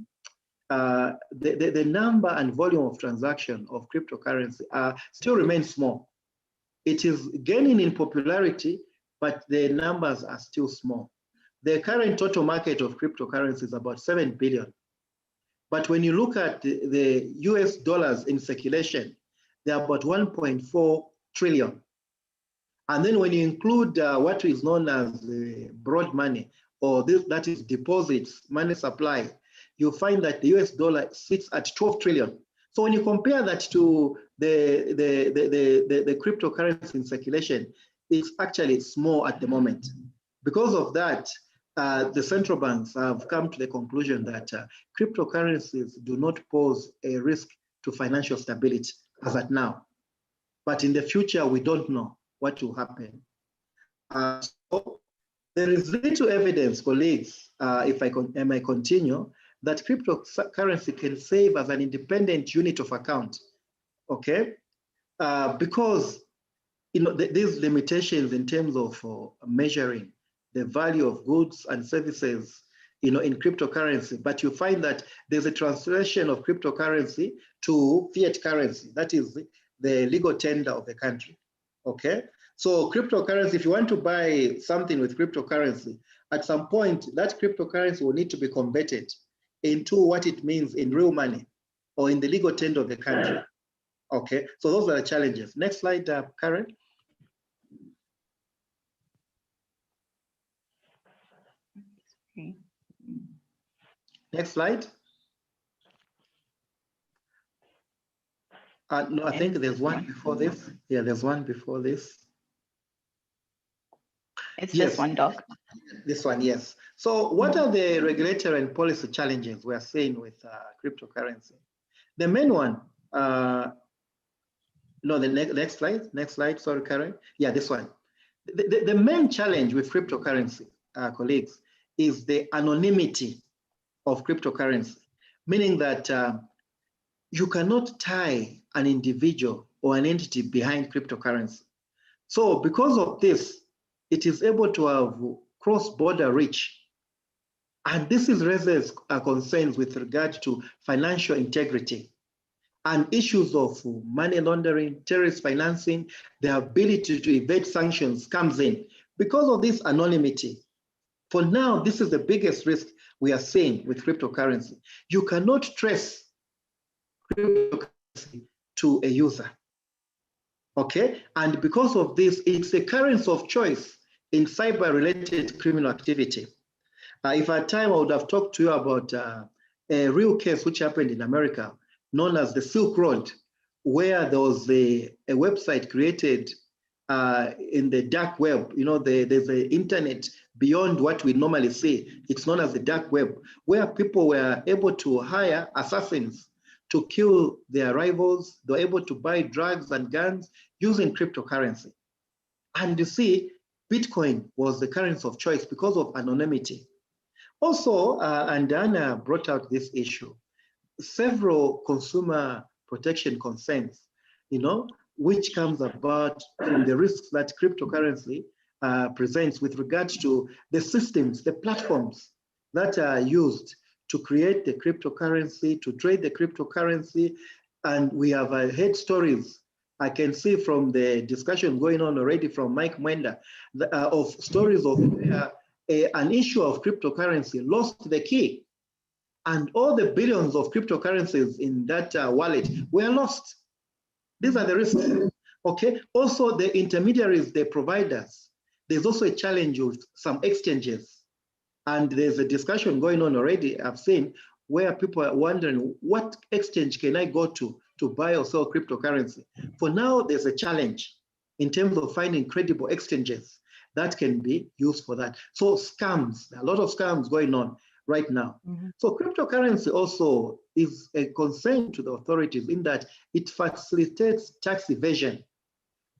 number and volume of transaction of cryptocurrency still remains small. It is gaining in popularity, but the numbers are still small. The current total market of cryptocurrency is about 7 billion. But when you look at the US dollars in circulation, they're about 1.4 trillion. And then when you include what is known as the broad money, or that is deposits, money supply, you find that the US dollar sits at 12 trillion. So when you compare that to the cryptocurrency in circulation, it's actually small at the moment. Because of that, the central banks have come to the conclusion that cryptocurrencies do not pose a risk to financial stability as at now. But in the future, we don't know what will happen. So there is little evidence, colleagues, if I may continue, that cryptocurrency can serve as an independent unit of account, okay? Because these limitations in terms of measuring the value of goods and services, in cryptocurrency, but you find that there's a translation of cryptocurrency to fiat currency. That is the legal tender of the country, okay? So cryptocurrency, if you want to buy something with cryptocurrency, at some point, that cryptocurrency will need to be converted into what it means in real money or in the legal tender of the country, okay? So those are the challenges. Next slide, Karen. Okay. Next slide. No, I think there's one before this. Yeah, there's one before this. It's Yes. this one, Doc. This one, yes. So what are the regulatory and policy challenges we are seeing with cryptocurrency? The main one, no, the next slide, sorry, Karen. Yeah, this one. The main challenge with cryptocurrency, colleagues, is the anonymity of cryptocurrency, meaning that you cannot tie an individual or an entity behind cryptocurrency. So because of this, it is able to have cross-border reach. And this raises concerns with regard to financial integrity and issues of money laundering, terrorist financing, the ability to evade sanctions comes in. Because of this anonymity, for now, this is the biggest risk we are seeing with cryptocurrency. You cannot trace cryptocurrency to a user, okay? And because of this, it's a currency of choice in cyber-related criminal activity. If I had time, I would have talked to you about a real case which happened in America, known as the Silk Road, where there was a website created in the dark web. There's an internet beyond what we normally see. It's known as the dark web, where people were able to hire assassins to kill their rivals. They were able to buy drugs and guns using cryptocurrency. And you see, Bitcoin was the currency of choice because of anonymity. Also, and Diana brought out this issue, several consumer protection concerns, which comes about from the risks that cryptocurrency presents with regards to the systems, the platforms that are used to create the cryptocurrency, to trade the cryptocurrency. And we have heard stories, I can see from the discussion going on already from Mike Mwenda, of stories of an issue of cryptocurrency lost the key. And all the billions of cryptocurrencies in that wallet were lost. These are the risks, okay? Also, the intermediaries, the providers, there's also a challenge with some exchanges. And there's a discussion going on already, I've seen, where people are wondering, what exchange can I go to buy or sell cryptocurrency? For now, there's a challenge in terms of finding credible exchanges that can be used for that. So scams, a lot of scams going on right now. So cryptocurrency also is a concern to the authorities in that it facilitates tax evasion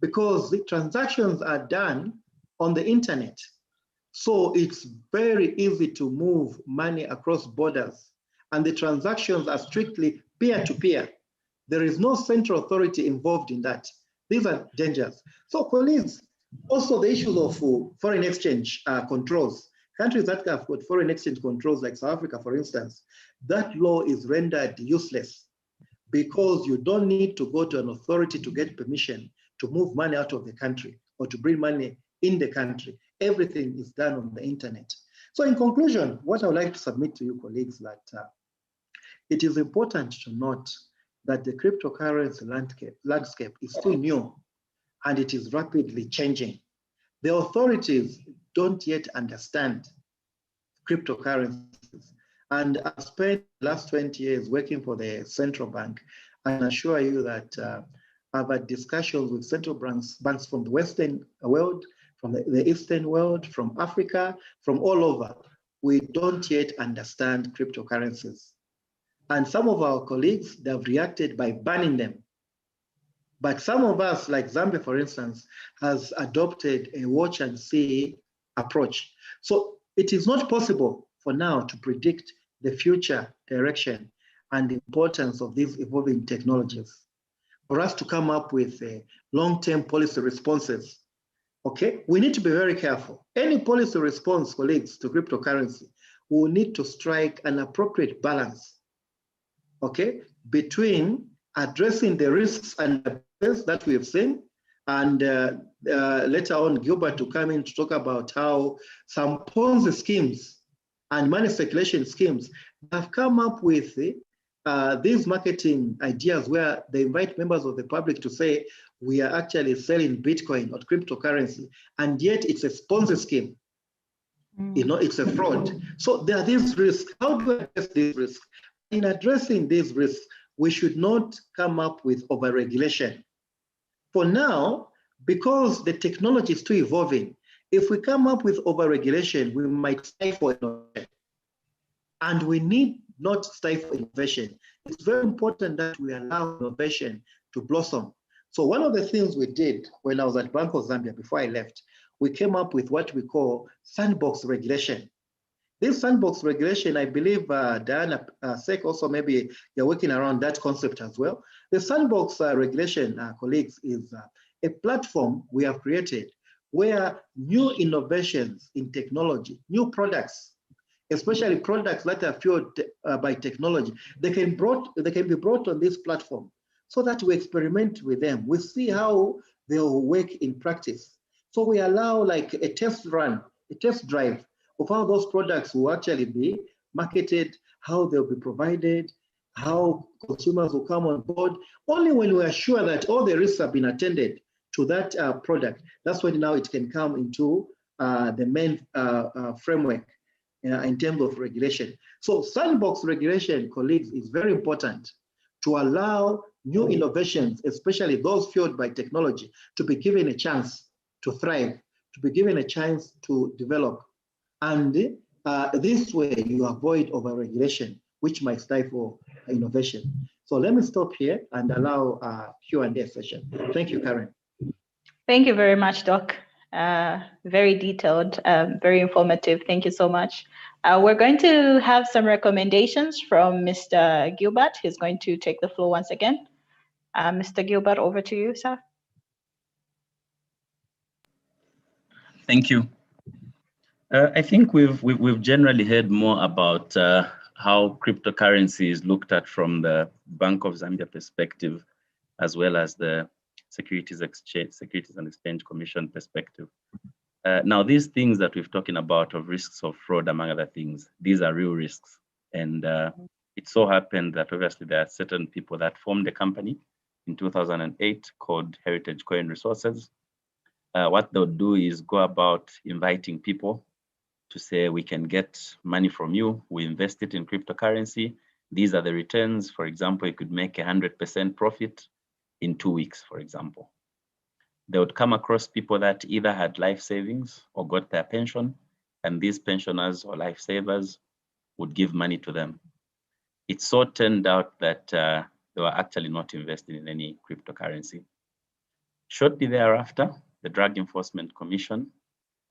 because the transactions are done on the internet. So it's very easy to move money across borders, and the transactions are strictly peer-to-peer. There is no central authority involved in that. These are dangerous. So colleagues, also the issues of foreign exchange controls. Countries that have got foreign exchange controls, like South Africa, for instance, that law is rendered useless because you don't need to go to an authority to get permission to move money out of the country or to bring money in the country. Everything is done on the internet. So in conclusion, what I would like to submit to you colleagues that it is important to note that the cryptocurrency landscape is still new and it is rapidly changing. The authorities don't yet understand cryptocurrencies. And I've spent the last 20 years working for the central bank. I can assure you that I've had discussions with central banks from the Western world, from the Eastern world, from Africa, from all over. We don't yet understand cryptocurrencies. And some of our colleagues, they have reacted by banning them. But some of us, like Zambia, for instance, has adopted a watch and see approach. So it is not possible for now to predict the future direction and the importance of these evolving technologies. For us to come up with long-term policy responses, okay, we need to be very careful. Any policy response, colleagues, to cryptocurrency will need to strike an appropriate balance, okay, between addressing the risks and the benefits that we have seen, and later on, Gilbert to come in to talk about how some Ponzi schemes and money speculation schemes have come up with these marketing ideas where they invite members of the public to say, we are actually selling Bitcoin or cryptocurrency, and yet it's a Ponzi scheme. You know, it's a fraud. So there are these risks. How do we address these risks? In addressing these risks, we should not come up with overregulation. For now, because the technology is still evolving, if we come up with overregulation, we might stifle innovation. And we need not stifle innovation. It's very important that we allow innovation to blossom. So one of the things we did when I was at Bank of Zambia before I left, we came up with what we call sandbox regulation. This sandbox regulation, I believe Diana Sek also maybe you're working around that concept as well. The sandbox regulation, colleagues, is a platform we have created where new innovations in technology, new products, especially products that are fueled by technology, they can be brought on this platform so that we experiment with them. We see how they will work in practice. So we allow like a test run, a test drive of how those products will actually be marketed, how they'll be provided, how consumers will come on board. Only when we are sure that all the risks have been attended to that product, that's when now it can come into the main framework in terms of regulation. So sandbox regulation, colleagues, is very important to allow new innovations, especially those fueled by technology, to be given a chance to thrive, to be given a chance to develop. And this way you avoid overregulation, which might stifle innovation. So let me stop here and allow a Q&A session. Thank you, Karen. Thank you very much, Doc. Very detailed, very informative. Thank you so much. We're going to have some recommendations from Mr. Gilbert. He's going to take the floor once again. Mr. Gilbert, over to you, sir. Thank you. I think we've generally heard more about how cryptocurrency is looked at from the Bank of Zambia perspective, as well as the Securities and Exchange Commission perspective. Now, these things that we've talking about of risks of fraud, among other things, these are real risks. And it so happened that obviously there are certain people that formed a company in 2008 called Heritage Coin Resources. What they'll do is go about inviting people to say, we can get money from you, we invest it in cryptocurrency. These are the returns. For example, you could make 100% profit in 2 weeks, for example. They would come across people that either had life savings or got their pension, and these pensioners or life savers would give money to them. It so turned out that they were actually not investing in any cryptocurrency. Shortly thereafter, the Drug Enforcement Commission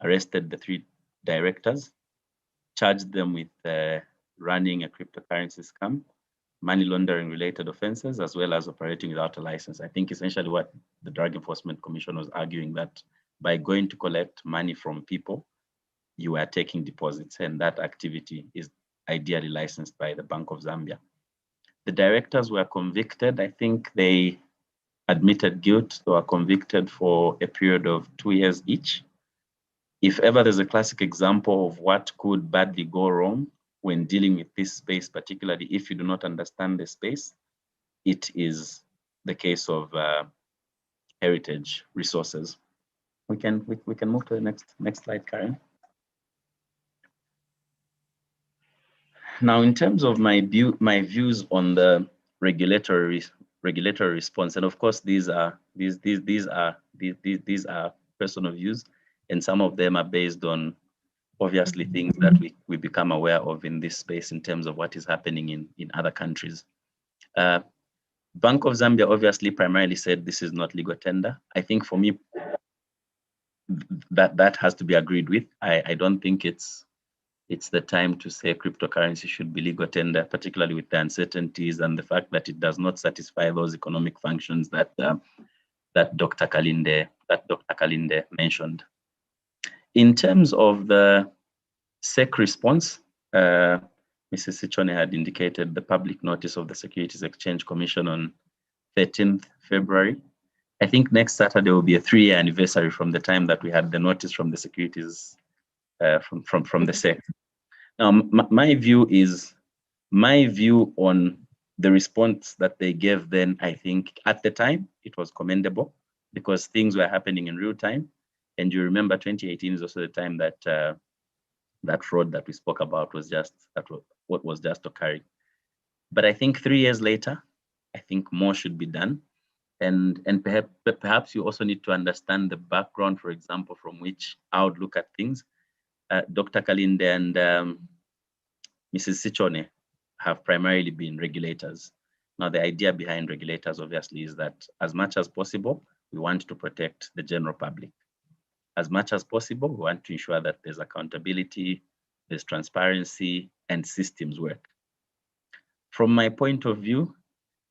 arrested the 3 directors, charged them with running a cryptocurrency scam, money laundering related offenses, as well as operating without a license. I think essentially what the Drug Enforcement Commission was arguing, that by going to collect money from people, you are taking deposits, and that activity is ideally licensed by the Bank of Zambia. The directors were convicted. I think they admitted guilt. They were convicted for a period of 2 years each. If ever there's a classic example of what could badly go wrong when dealing with this space, particularly if you do not understand the space, it is the case of heritage resources. We can move to the next slide, Karen. Now, in terms of my views on the regulatory response, and of course these are personal views, and some of them are based on obviously things that we become aware of in this space in terms of what is happening in other countries. Bank of Zambia obviously primarily said this is not legal tender. I think for me, that has to be agreed with. I don't think it's the time to say cryptocurrency should be legal tender, particularly with the uncertainties and the fact that it does not satisfy those economic functions that Dr. Kalinde mentioned. In terms of the SEC response, Mrs. Sichone had indicated the public notice of the Securities Exchange Commission on 13th February. I think next Saturday will be a 3-year anniversary from the time that we had the notice from the securities, from the SEC. Now, my view on the response that they gave then, I think at the time it was commendable because things were happening in real time. And you remember 2018 is also the time that that fraud that we spoke about was just what was just occurring. But I think 3 years later, I think more should be done. And perhaps you also need to understand the background, for example, from which I would look at things. Dr. Kalinde and Mrs. Sichone have primarily been regulators. Now, the idea behind regulators, obviously, is that as much as possible, we want to protect the general public. As much as possible, we want to ensure that there's accountability, there's transparency, and systems work. From my point of view,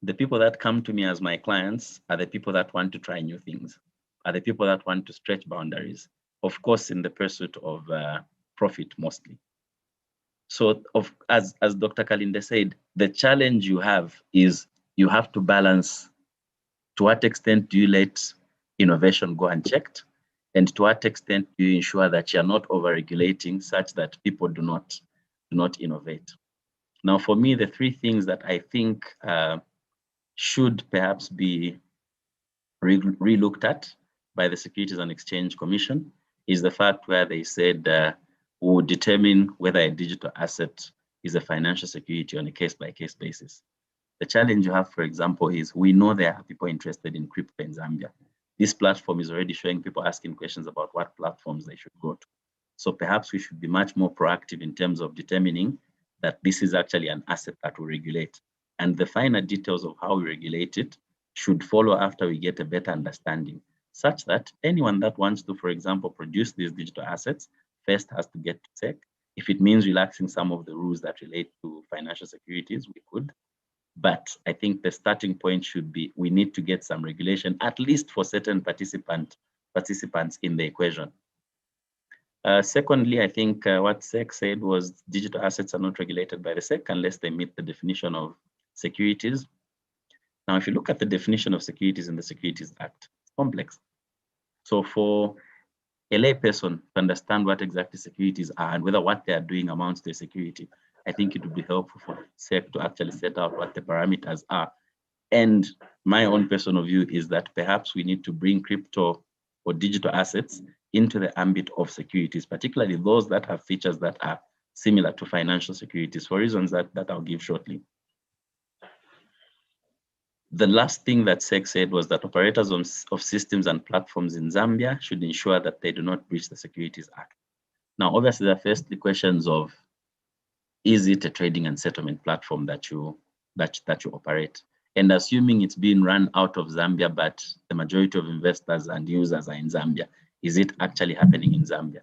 the people that come to me as my clients are the people that want to try new things, are the people that want to stretch boundaries, of course, in the pursuit of profit mostly. So as Dr. Kalinde said, the challenge you have is you have to balance to what extent do you let innovation go unchecked, and to what extent do you ensure that you're not over-regulating such that people do not innovate. Now, for me, the 3 things that I think should perhaps be re-looked at by the Securities and Exchange Commission is the fact where they said we would determine whether a digital asset is a financial security on a case-by-case basis. The challenge you have, for example, is we know there are people interested in crypto in Zambia. This platform is already showing people asking questions about what platforms they should go to. So perhaps we should be much more proactive in terms of determining that this is actually an asset that we regulate. And the finer details of how we regulate it should follow after we get a better understanding, such that anyone that wants to, for example, produce these digital assets first has to get to SEC. If it means relaxing some of the rules that relate to financial securities, we could. But I think the starting point should be, we need to get some regulation, at least for certain participants in the equation. Secondly, I think what SEC said was digital assets are not regulated by the SEC unless they meet the definition of securities. Now, if you look at the definition of securities in the Securities Act, it's complex. So for a layperson to understand what exactly securities are and whether what they are doing amounts to a security, I think it would be helpful for SEC to actually set out what the parameters are. And my own personal view is that perhaps we need to bring crypto or digital assets into the ambit of securities, particularly those that have features that are similar to financial securities for reasons that I'll give shortly. The last thing that SEC said was that operators of systems and platforms in Zambia should ensure that they do not breach the Securities Act. Now, obviously, there are firstly questions of is it a trading and settlement platform that you operate? And assuming it's being run out of Zambia, but the majority of investors and users are in Zambia, is it actually happening in Zambia?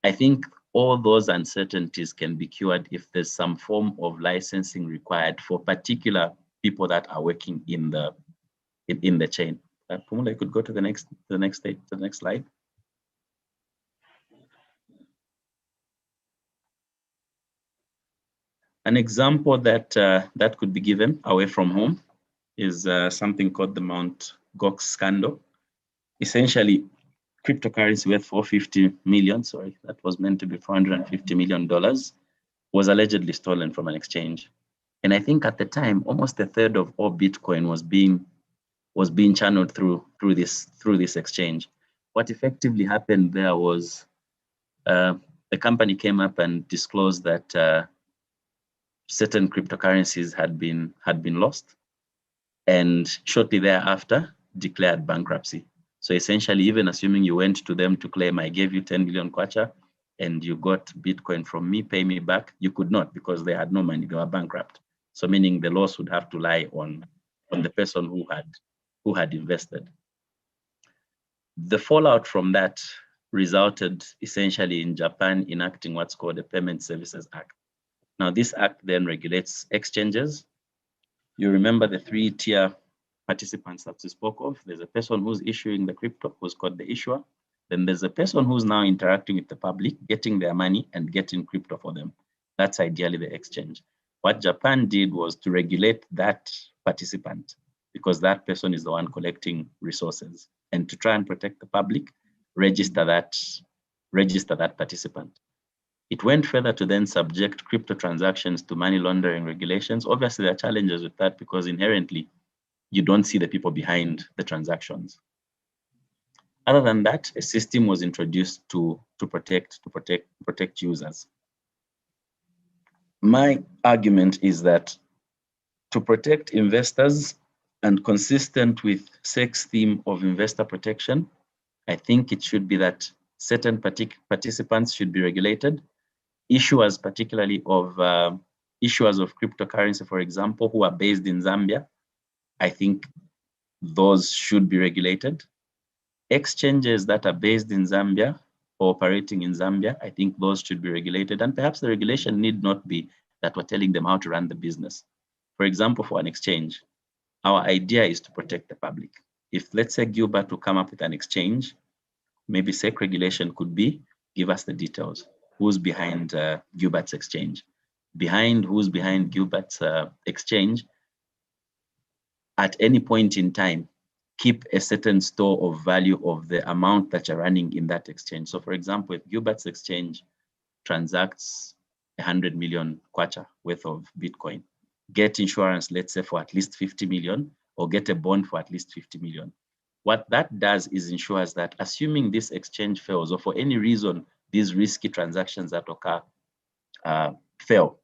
I think all those uncertainties can be cured if there's some form of licensing required for particular people that are working in the chain. Pumula, you could go to the next slide. An example that that could be given away from home is something called the Mt. Gox scandal. Essentially, cryptocurrency worth 450 million, sorry, that was meant to be $450 million, was allegedly stolen from an exchange. And I think at the time, almost a third of all Bitcoin was being channeled through this exchange. What effectively happened there was the company came up and disclosed that certain cryptocurrencies had been lost, and shortly thereafter declared bankruptcy. So essentially, even assuming you went to them to claim, I gave you 10 million kwacha and you got Bitcoin from me, pay me back, you could not, because they had no money, they were bankrupt. So meaning the loss would have to lie on the person who had invested. The fallout from that resulted essentially in Japan enacting what's called the Payment Services Act. Now, this act then regulates exchanges. You remember the 3-tier participants that we spoke of. There's a person who's issuing the crypto, who's called the issuer. Then there's a person who's now interacting with the public, getting their money and getting crypto for them. That's ideally the exchange. What Japan did was to regulate that participant, because that person is the one collecting resources, and to try and protect the public, register that participant. It went further to then subject crypto transactions to money laundering regulations. Obviously, there are challenges with that because inherently, you don't see the people behind the transactions. Other than that, a system was introduced to protect users. My argument is that to protect investors and consistent with SEC's theme of investor protection, I think it should be that certain participants should be regulated. Issuers, particularly of issuers of cryptocurrency, for example, who are based in Zambia, I think those should be regulated. Exchanges that are based in Zambia or operating in Zambia, I think those should be regulated. And perhaps the regulation need not be that we're telling them how to run the business. For example, for an exchange, our idea is to protect the public. If, let's say, Gilbert will come up with an exchange, maybe SEC regulation could be, give us the details. Who's behind Gilbert's exchange? Who's behind Gilbert's exchange? At any point in time, keep a certain store of value of the amount that you're running in that exchange. So for example, if Gilbert's exchange transacts 100 million kwacha worth of Bitcoin, get insurance, let's say, for at least 50 million, or get a bond for at least 50 million. What that does is ensures that assuming this exchange fails, or for any reason, these risky transactions that occur fail,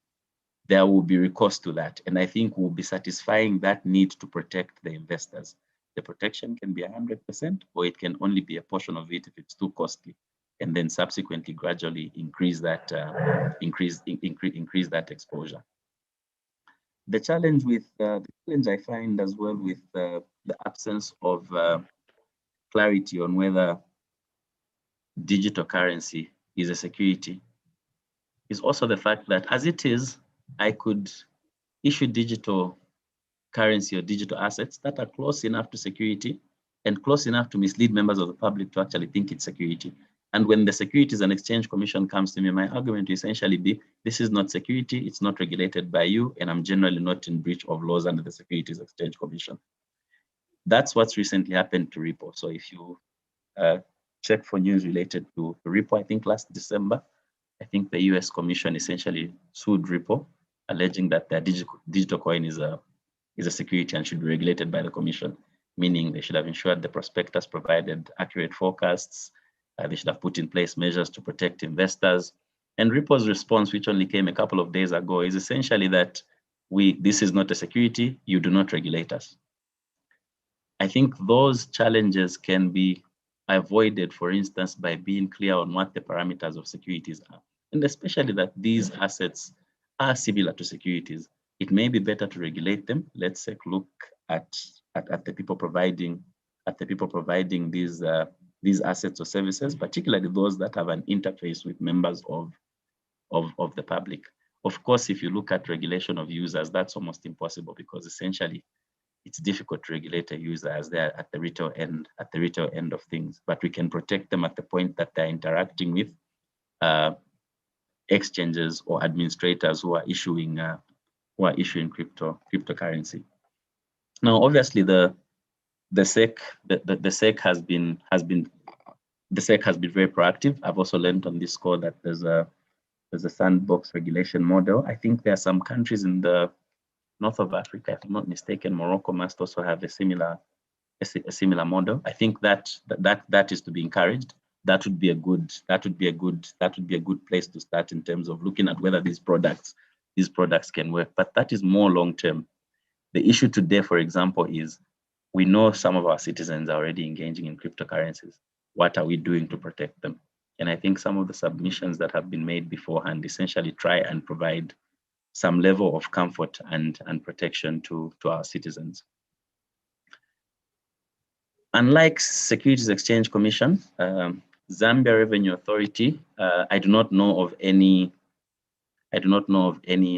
there will be recourse to that. And I think we'll be satisfying that need to protect the investors. The protection can be 100%, or it can only be a portion of it if it's too costly, and then subsequently gradually increase that increase that exposure. The challenge I find as well with the absence of clarity on whether digital currency is a security is also the fact that, as it is, I could issue digital currency or digital assets that are close enough to security and close enough to mislead members of the public to actually think it's security. And when the Securities and Exchange Commission comes to me, my argument will essentially be, this is not security, it's not regulated by you, and I'm generally not in breach of laws under the Securities and Exchange Commission. That's what's recently happened to Ripple. So if you check for news related to Ripple, I think last December, I think the US Commission essentially sued Ripple, alleging that their digital coin is a security and should be regulated by the commission, meaning they should have ensured the prospectus provided accurate forecasts. They should have put in place measures to protect investors. And Ripple's response, which only came a couple of days ago, is essentially that this is not a security, you do not regulate us. I think those challenges can be avoided, for instance, by being clear on what the parameters of securities are. And especially that these assets are similar to securities. It may be better to regulate them. Let's take a look at the people providing these assets or services, particularly those that have an interface with members of the public. Of course, if you look at regulation of users, that's almost impossible because essentially it's difficult to regulate a user as they're at the retail end of things. But we can protect them at the point that they're interacting with exchanges or administrators who are issuing cryptocurrency. Now, obviously, the SEC has been very proactive. I've also learned on this score that there's a sandbox regulation model. I think there are some countries in the north of Africa, if I'm not mistaken. Morocco must also have a similar model. I think that is to be encouraged. That would be a good place to start in terms of looking at whether these products can work. But that is more long term. The issue today, for example, is we know some of our citizens are already engaging in cryptocurrencies. What are we doing to protect them? And I think some of the submissions that have been made beforehand essentially try and provide some level of comfort and protection to our citizens. Unlike Securities Exchange Commission, Zambia Revenue Authority, I do not know of any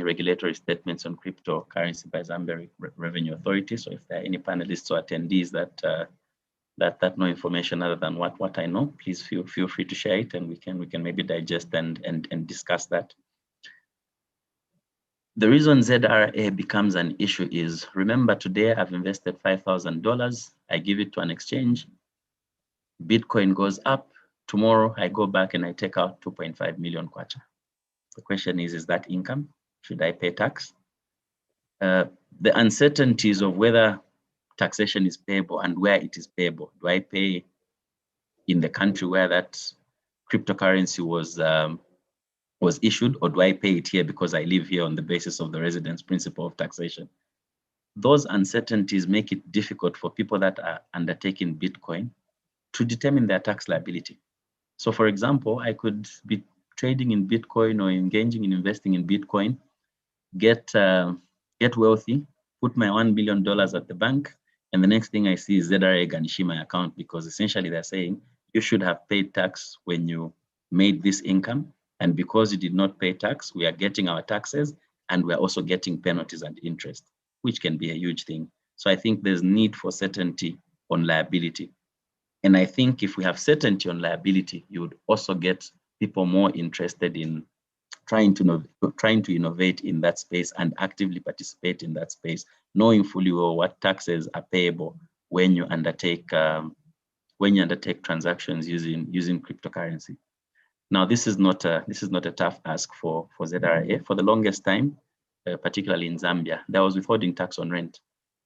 regulatory statements on cryptocurrency by Zambia Revenue Authority. So if there are any panelists or attendees that know information other than what I know, please feel free to share it, and we can maybe digest and discuss that. The reason ZRA becomes an issue is, remember, today I've invested $5,000. I give it to an exchange. Bitcoin goes up. Tomorrow I go back and I take out 2.5 million kwacha. The question is that income? Should I pay tax? The uncertainties of whether taxation is payable and where it is payable. Do I pay in the country where that cryptocurrency was issued, or do I pay it here because I live here on the basis of the residence principle of taxation? Those uncertainties make it difficult for people that are undertaking Bitcoin to determine their tax liability. So for example, I could be trading in Bitcoin or engaging in investing in Bitcoin, get wealthy, put my $1 billion at the bank, and the next thing I see is ZRA garnishing my account, because essentially they're saying you should have paid tax when you made this income, and because you did not pay tax, we are getting our taxes, and we're also getting penalties and interest, which can be a huge thing. So I think there's need for certainty on liability. And I think if we have certainty on liability, you would also get people more interested in trying to innovate in that space and actively participate in that space, knowing fully well what taxes are payable when you undertake transactions using cryptocurrency. Now, this is not a tough ask for ZRA. For the longest time, particularly in Zambia, there was withholding tax on rent.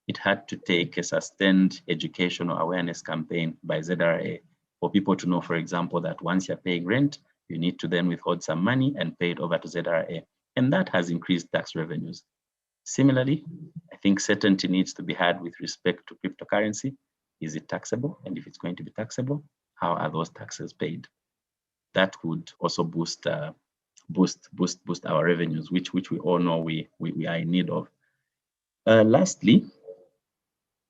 It had to take a sustained educational awareness campaign by ZRA for people to know, for example, that once you're paying rent, you need to then withhold some money and pay it over to ZRA. And that has increased tax revenues. Similarly, I think certainty needs to be had with respect to cryptocurrency. Is it taxable? And if it's going to be taxable, how are those taxes paid? That would also boost our revenues, which we all know we are in need of. Lastly,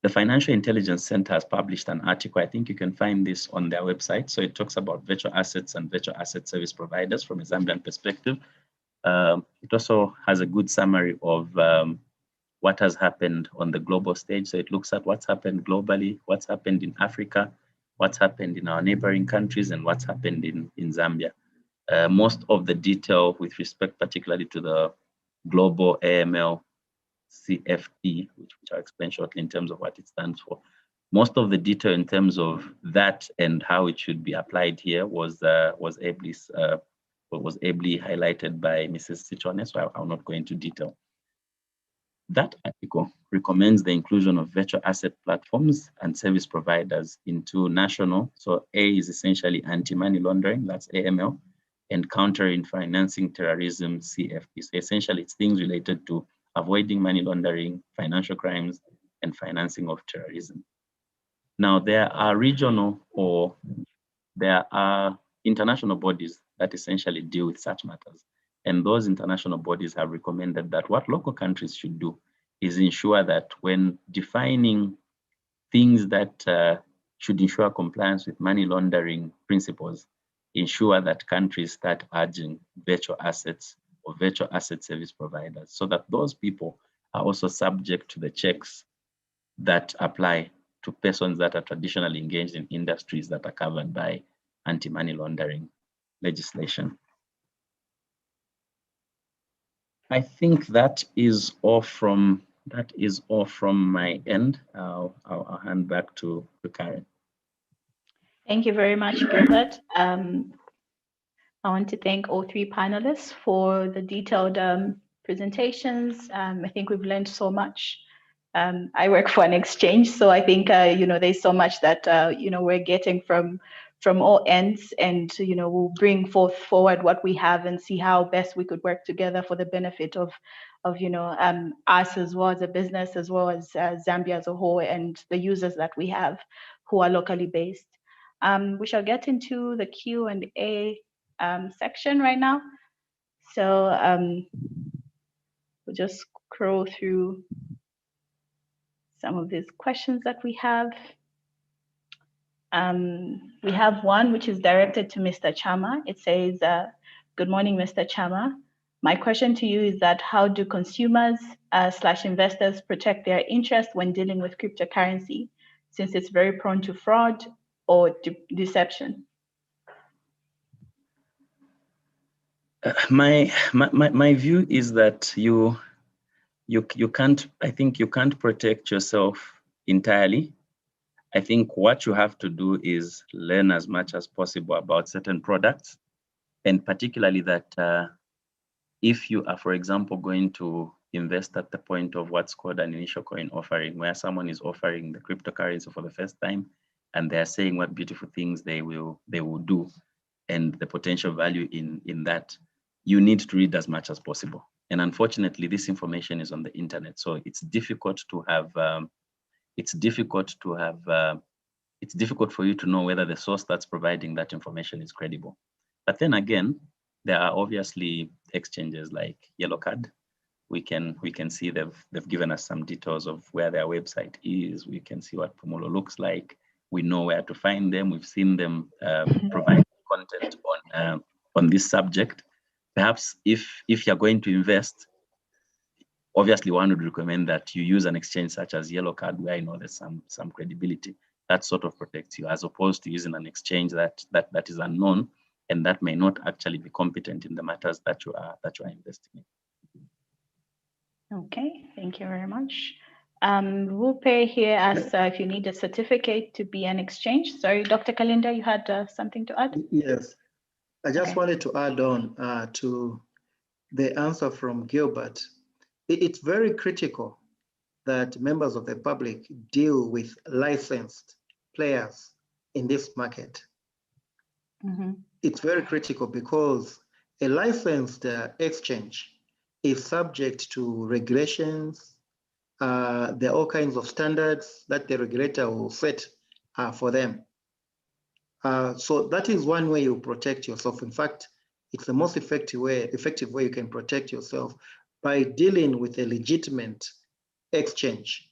the Financial Intelligence Center has published an article. I think you can find this on their website. So it talks about virtual assets and virtual asset service providers from a Zambian perspective. It also has a good summary of what has happened on the global stage. So it looks at what's happened globally, what's happened in Africa, what's happened in our neighboring countries, and what's happened in Zambia. Most of the detail with respect particularly to the global AML CFT, which I'll explain shortly in terms of what it stands for. Most of the detail in terms of that and how it should be applied here was ably highlighted by Mrs. Sichone, so I'll not go into detail. That article recommends the inclusion of virtual asset platforms and service providers into national. So A is essentially anti-money laundering, that's AML, and countering financing terrorism, CFT. So essentially it's things related to avoiding money laundering, financial crimes, and financing of terrorism. Now, there are regional or there are international bodies that essentially deal with such matters. And those international bodies have recommended that what local countries should do is ensure that when defining things that should ensure compliance with money laundering principles, ensure that countries start urging virtual assets or virtual asset service providers, so that those people are also subject to the checks that apply to persons that are traditionally engaged in industries that are covered by anti-money laundering legislation. I think that is all from my end. I'll hand back to Karen. Thank you very much, Gilbert. I want to thank all three panelists for the detailed presentations. I think we've learned so much. I work for an exchange, so I think there's so much that we're getting from all ends, and we'll bring forward what we have and see how best we could work together for the benefit of us as well as a business, as well as Zambia as a whole, and the users that we have who are locally based. We shall get into the Q&A section right now. So we'll just scroll through some of these questions that we have. We have one which is directed to Mr. Chama. It says, good morning, Mr. Chama. My question to you is that how do consumers / investors protect their interest when dealing with cryptocurrency, since it's very prone to fraud or deception? My view is that you can't protect yourself entirely. I think what you have to do is learn as much as possible about certain products, and particularly that if you are, for example, going to invest at the point of what's called an initial coin offering, where someone is offering the cryptocurrency for the first time, and they're saying what beautiful things they will do, and the potential value in that, you need to read as much as possible. And unfortunately, this information is on the internet, so it's difficult for you to know whether the source that's providing that information is credible. But then again, there are obviously exchanges like Yellow Card. We can see they've given us some details of where their website is. We can see what Pumulo looks like. We know where to find them. We've seen them provide content on this subject. Perhaps if you're going to invest, obviously one would recommend that you use an exchange such as Yellow Card, where I know there's some credibility. That sort of protects you, as opposed to using an exchange that is unknown and that may not actually be competent in the matters that you are investing in. Okay, thank you very much. Rupe here asks if you need a certificate to be an exchange. Sorry, Dr. Kalinde, you had something to add? Yes, I just wanted to add on to the answer from Gilbert. It's very critical that members of the public deal with licensed players in this market. Mm-hmm. It's very critical because a licensed exchange is subject to regulations. There are all kinds of standards that the regulator will set for them. So that is one way you protect yourself. In fact, it's the most effective way you can protect yourself, by dealing with a legitimate exchange.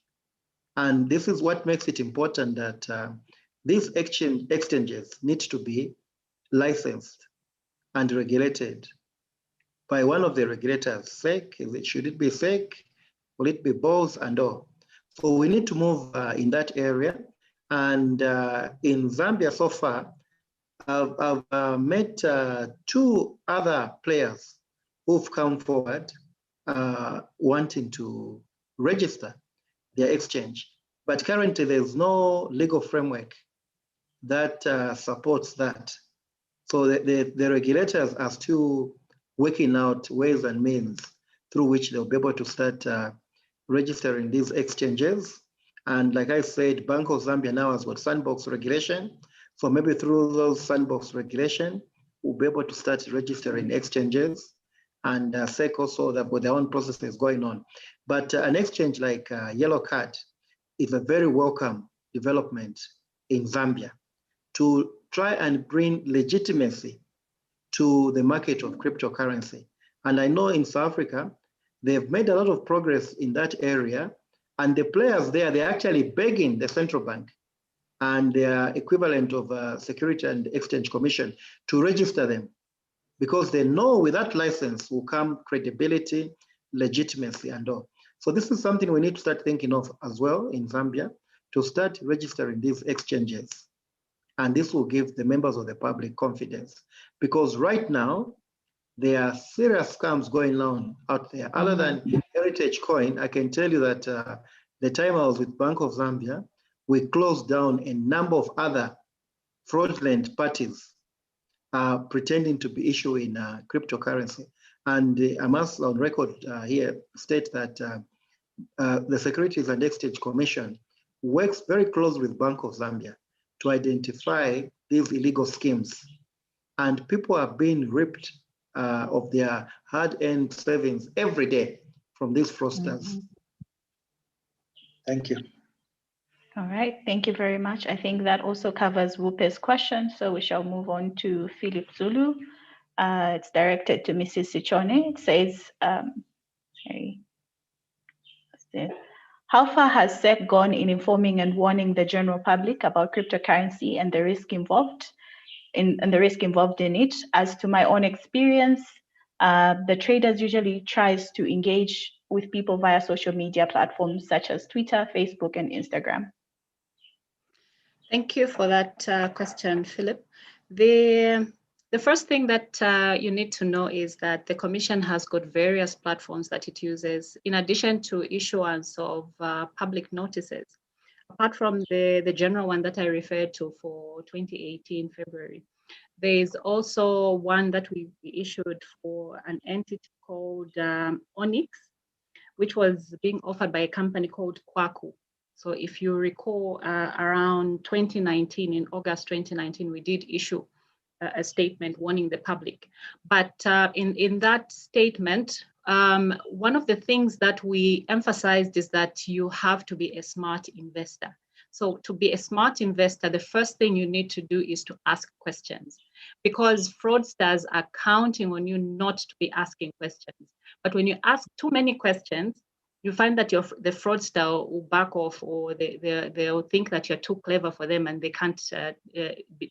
And this is what makes it important that these exchanges need to be licensed and regulated by one of the regulators. SEC, should it be SEC? Will it be both and all? So we need to move in that area. And in Zambia so far, I've met 2 other players who've come forward wanting to register their exchange. But currently there's no legal framework that supports that. So the regulators are still working out ways and means through which they'll be able to start registering these exchanges. And like I said, Bank of Zambia now has got sandbox regulation. So maybe through those sandbox regulation, we'll be able to start registering exchanges. And SEC also, they've got their own processes going on. But an exchange like Yellow Card is a very welcome development in Zambia to try and bring legitimacy to the market of cryptocurrency. And I know in South Africa, they've made a lot of progress in that area. And the players there, they're actually begging the central bank and their equivalent of Security and Exchange Commission to register them, because they know with that license will come credibility, legitimacy, and all. So this is something we need to start thinking of as well in Zambia, to start registering these exchanges. And this will give the members of the public confidence, because right now, there are serious scams going on out there. Other than Heritage Coin, I can tell you that the time I was with Bank of Zambia, we closed down a number of other fraudulent parties pretending to be issuing cryptocurrency. And I must on record here state that the Securities and Exchange Commission works very close with Bank of Zambia to identify these illegal schemes. And people are being ripped of their hard-earned savings every day from these fraudsters. Thank you. All right, thank you very much. I think that also covers Wupe's question, so we shall move on to Philip Zulu. It's directed to Mrs. Sichone. It says, how far has SEC gone in informing and warning the general public about cryptocurrency and the risk involved in it? As to my own experience, the traders usually tries to engage with people via social media platforms such as Twitter, Facebook, and Instagram. Thank you for that question, Philip. The first thing that you need to know is that the Commission has got various platforms that it uses in addition to issuance of public notices. Apart from the general one that I referred to for 2018 February, there is also one that we issued for an entity called Onyx, which was being offered by a company called Kwaku. So if you recall, around 2019, in August 2019, we did issue a statement warning the public. But in that statement, one of the things that we emphasized is that you have to be a smart investor. So to be a smart investor, the first thing you need to do is to ask questions, because fraudsters are counting on you not to be asking questions. But when you ask too many questions, you find that the fraudster will back off, or they'll think that you're too clever for them and they can't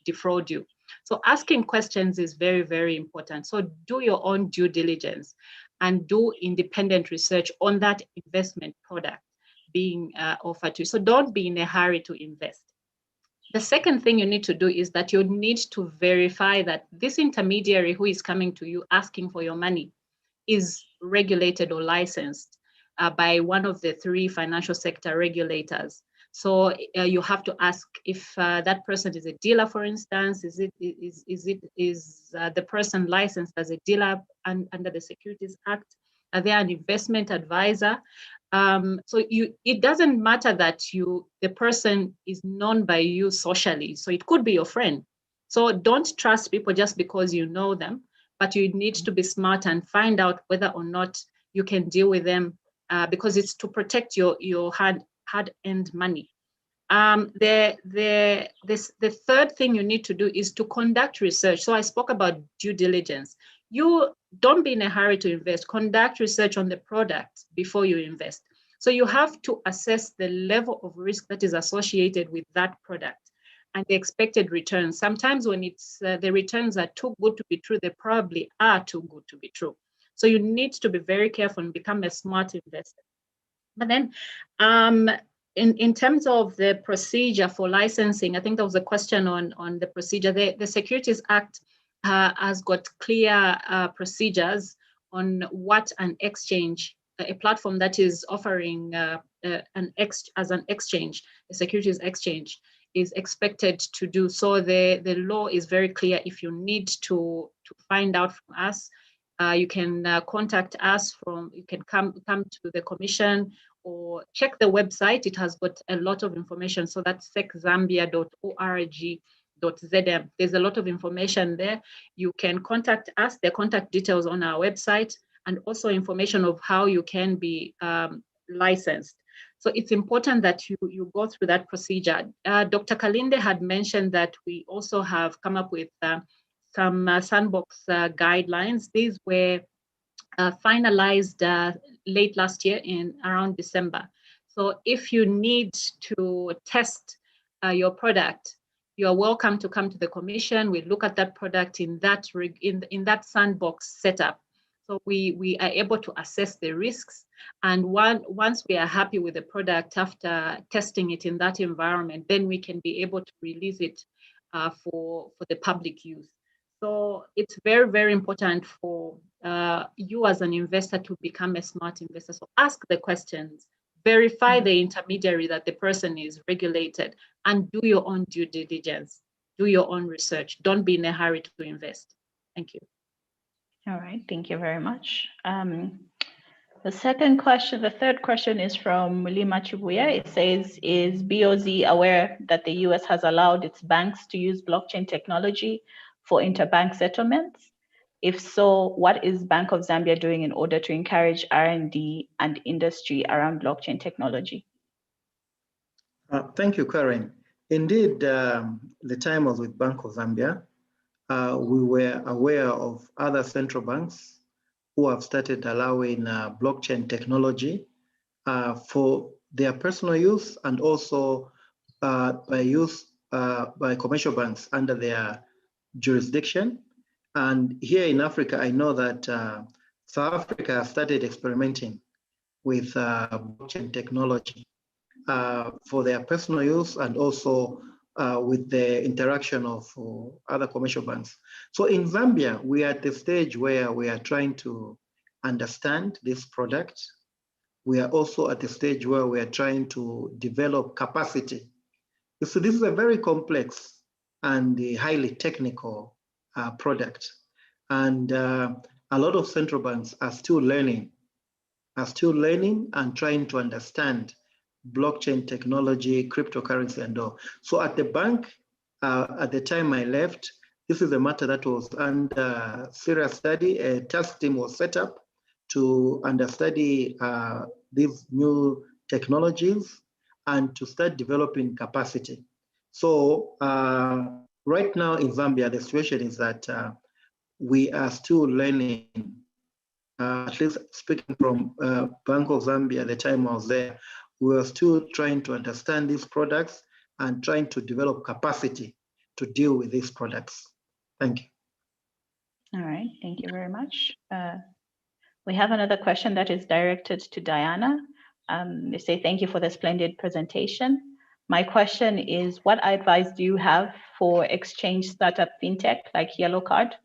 defraud you. So asking questions is very, very important. So do your own due diligence and do independent research on that investment product being offered to you. So don't be in a hurry to invest. The second thing you need to do is that you need to verify that this intermediary who is coming to you asking for your money is regulated or licensed by one of the 3 financial sector regulators. So you have to ask if that person is a dealer, for instance. Is the person licensed as a dealer under the Securities Act? Are they an investment advisor? So it doesn't matter that the person is known by you socially. So it could be your friend. So don't trust people just because you know them, but you need to be smart and find out whether or not you can deal with them. Because it's to protect your hard-earned money. The third thing you need to do is to conduct research. So I spoke about due diligence. You don't be in a hurry to invest. Conduct research on the product before you invest. So you have to assess the level of risk that is associated with that product and the expected returns. Sometimes when the returns are too good to be true, they probably are too good to be true. So you need to be very careful and become a smart investor. But then in terms of the procedure for licensing, I think there was a question on the procedure. The Securities Act has got clear procedures on what an exchange, a platform that is offering as an exchange, a securities exchange, is expected to do. So the law is very clear. If you need to find out from us, you can contact us you can come to the Commission or check the website. It has got a lot of information. So that's seczambia.org.zm. There's a lot of information there. You can contact us, the contact details on our website, and also information of how you can be licensed. So it's important that you go through that procedure. Dr. Kalinde had mentioned that we also have come up with some sandbox guidelines. These were finalized late last year in around December. So if you need to test your product, you are welcome to come to the commission. We look at that product in that sandbox setup. So we are able to assess the risks. And once we are happy with the product after testing it in that environment, then we can be able to release it for the public use. So it's very, very important for you as an investor to become a smart investor. So ask the questions, verify the intermediary that the person is regulated, and do your own due diligence, do your own research. Don't be in a hurry to invest. Thank you. All right, thank you very much. The third question is from Mulima Chibuya. It says, is BOZ aware that the US has allowed its banks to use blockchain technology for interbank settlements? If so, what is Bank of Zambia doing in order to encourage R&D and industry around blockchain technology? Thank you, Karen. Indeed, the time I was with Bank of Zambia, we were aware of other central banks who have started allowing blockchain technology for their personal use and also by use by commercial banks under their jurisdiction. And here in Africa, I know that South Africa started experimenting with blockchain technology for their personal use and also with the interaction of other commercial banks. So in Zambia, we are at the stage where we are trying to understand this product. We are also at the stage where we are trying to develop capacity. So this is a very complex and highly technical product. And a lot of central banks are still learning and trying to understand blockchain technology, cryptocurrency, and all. So at the bank, at the time I left, this is a matter that was under serious study. A task team was set up to understudy these new technologies and to start developing capacity. So right now in Zambia, the situation is that we are still learning, at least speaking from Bank of Zambia, the time I was there, we are still trying to understand these products and trying to develop capacity to deal with these products. Thank you. All right, thank you very much. We have another question that is directed to Diana. They say, thank you for the splendid presentation. My question is, what advice do you have for exchange startup fintech like Yellow Card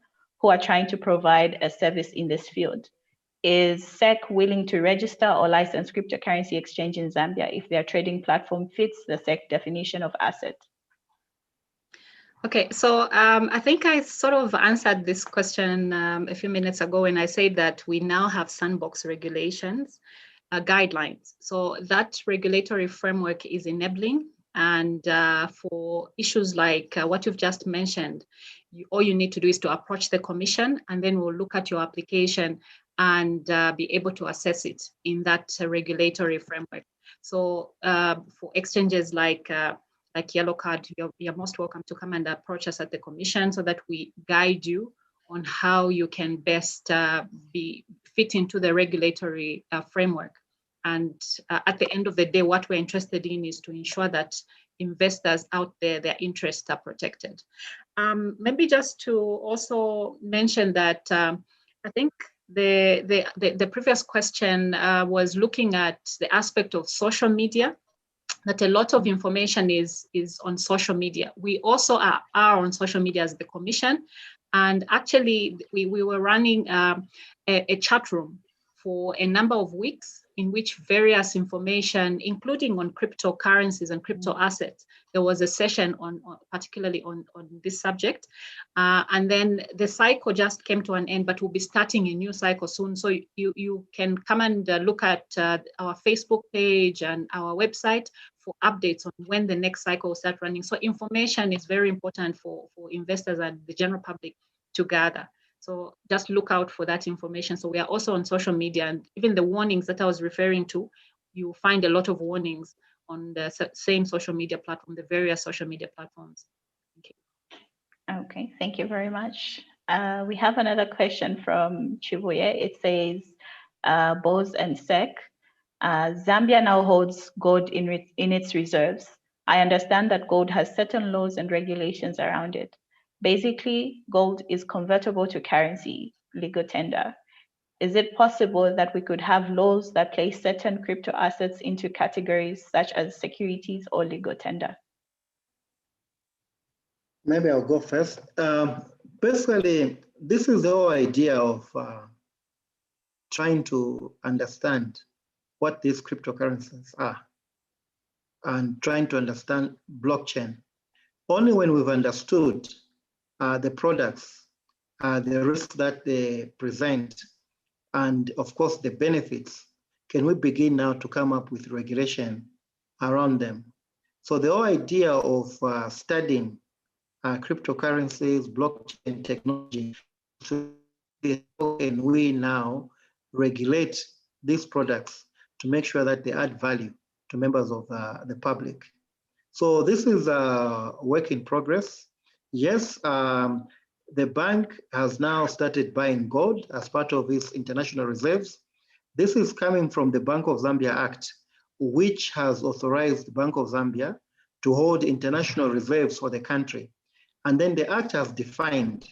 who are trying to provide a service in this field? Is SEC willing to register or license cryptocurrency exchange in Zambia if their trading platform fits the SEC definition of asset? Okay, so I think I sort of answered this question a few minutes ago when I said that we now have sandbox regulations, guidelines. So that regulatory framework is enabling, and for issues like what you've just mentioned, all you need to do is to approach the commission, and then we'll look at your application and be able to assess it in that regulatory framework. So for exchanges like Yellow Card, you're most welcome to come and approach us at the commission so that we guide you on how you can best fit into the regulatory framework. And at the end of the day, what we're interested in is to ensure that investors out there, their interests are protected. Maybe just to also mention that I think the previous question was looking at the aspect of social media, that a lot of information is on social media. We also are on social media as the commission. And actually, we were running a chat room for a number of weeks in which various information, including on cryptocurrencies and crypto assets, there was a session particularly on this subject. And then the cycle just came to an end, but we'll be starting a new cycle soon. So you can come and look at our Facebook page and our website for updates on when the next cycle will start running. So information is very important for investors and the general public to gather. So just look out for that information. So we are also on social media, and even the warnings that I was referring to, you find a lot of warnings on the same social media platform, the various social media platforms. Thank you. Okay, thank you very much. We have another question from Chibuye. It says, Bose and SEC, Zambia now holds gold in its reserves. I understand that gold has certain laws and regulations around it. Basically, gold is convertible to currency, legal tender. Is it possible that we could have laws that place certain crypto assets into categories such as securities or legal tender? Maybe I'll go first. Basically, this is the whole idea of trying to understand what these cryptocurrencies are and trying to understand blockchain. Only when we've understood the products, the risks that they present, and of course the benefits, can we begin now to come up with regulation around them. So the whole idea of studying cryptocurrencies, blockchain technology, so how can we now regulate these products to make sure that they add value to members of the public. So this is a work in progress. Yes, the bank has now started buying gold as part of its international reserves. This is coming from the Bank of Zambia Act, which has authorized the Bank of Zambia to hold international reserves for the country. And then the Act has defined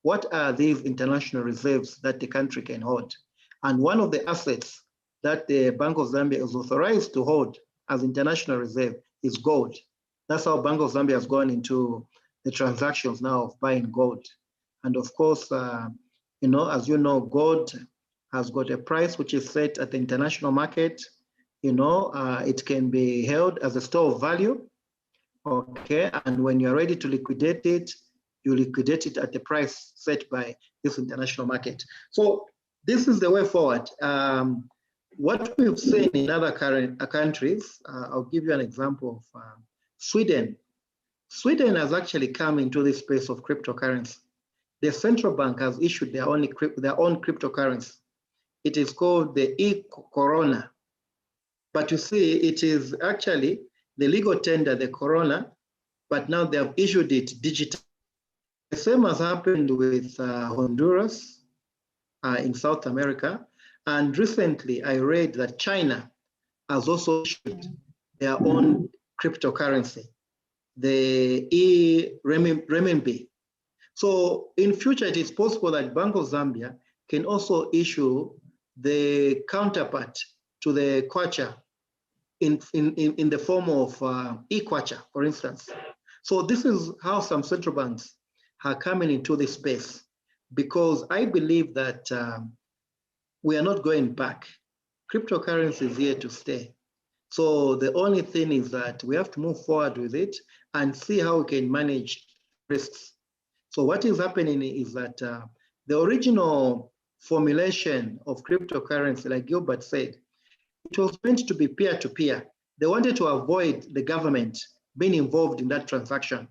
what are these international reserves that the country can hold. And one of the assets that the Bank of Zambia is authorized to hold as international reserve is gold. That's how Bank of Zambia has gone into the transactions now of buying gold. And of course, as you know, gold has got a price which is set at the international market. It can be held as a store of value. Okay, and when you're ready to liquidate it, you liquidate it at the price set by this international market. So this is the way forward. What we've seen in other countries, I'll give you an example of Sweden. Sweden has actually come into this space of cryptocurrency. The central bank has issued their own cryptocurrency. It is called the e-Corona. But you see, it is actually the legal tender, the Corona, but now they have issued it digital. The same has happened with Honduras in South America. And recently I read that China has also issued their own cryptocurrency, the e-renminbi. So in future, it is possible that Bank of Zambia can also issue the counterpart to the kwacha in the form of e-kwacha, for instance. So this is how some central banks are coming into this space, because I believe that we are not going back. Cryptocurrency is here to stay. So the only thing is that we have to move forward with it and see how we can manage risks. So what is happening is that the original formulation of cryptocurrency, like Gilbert said, it was meant to be peer-to-peer. They wanted to avoid the government being involved in that transaction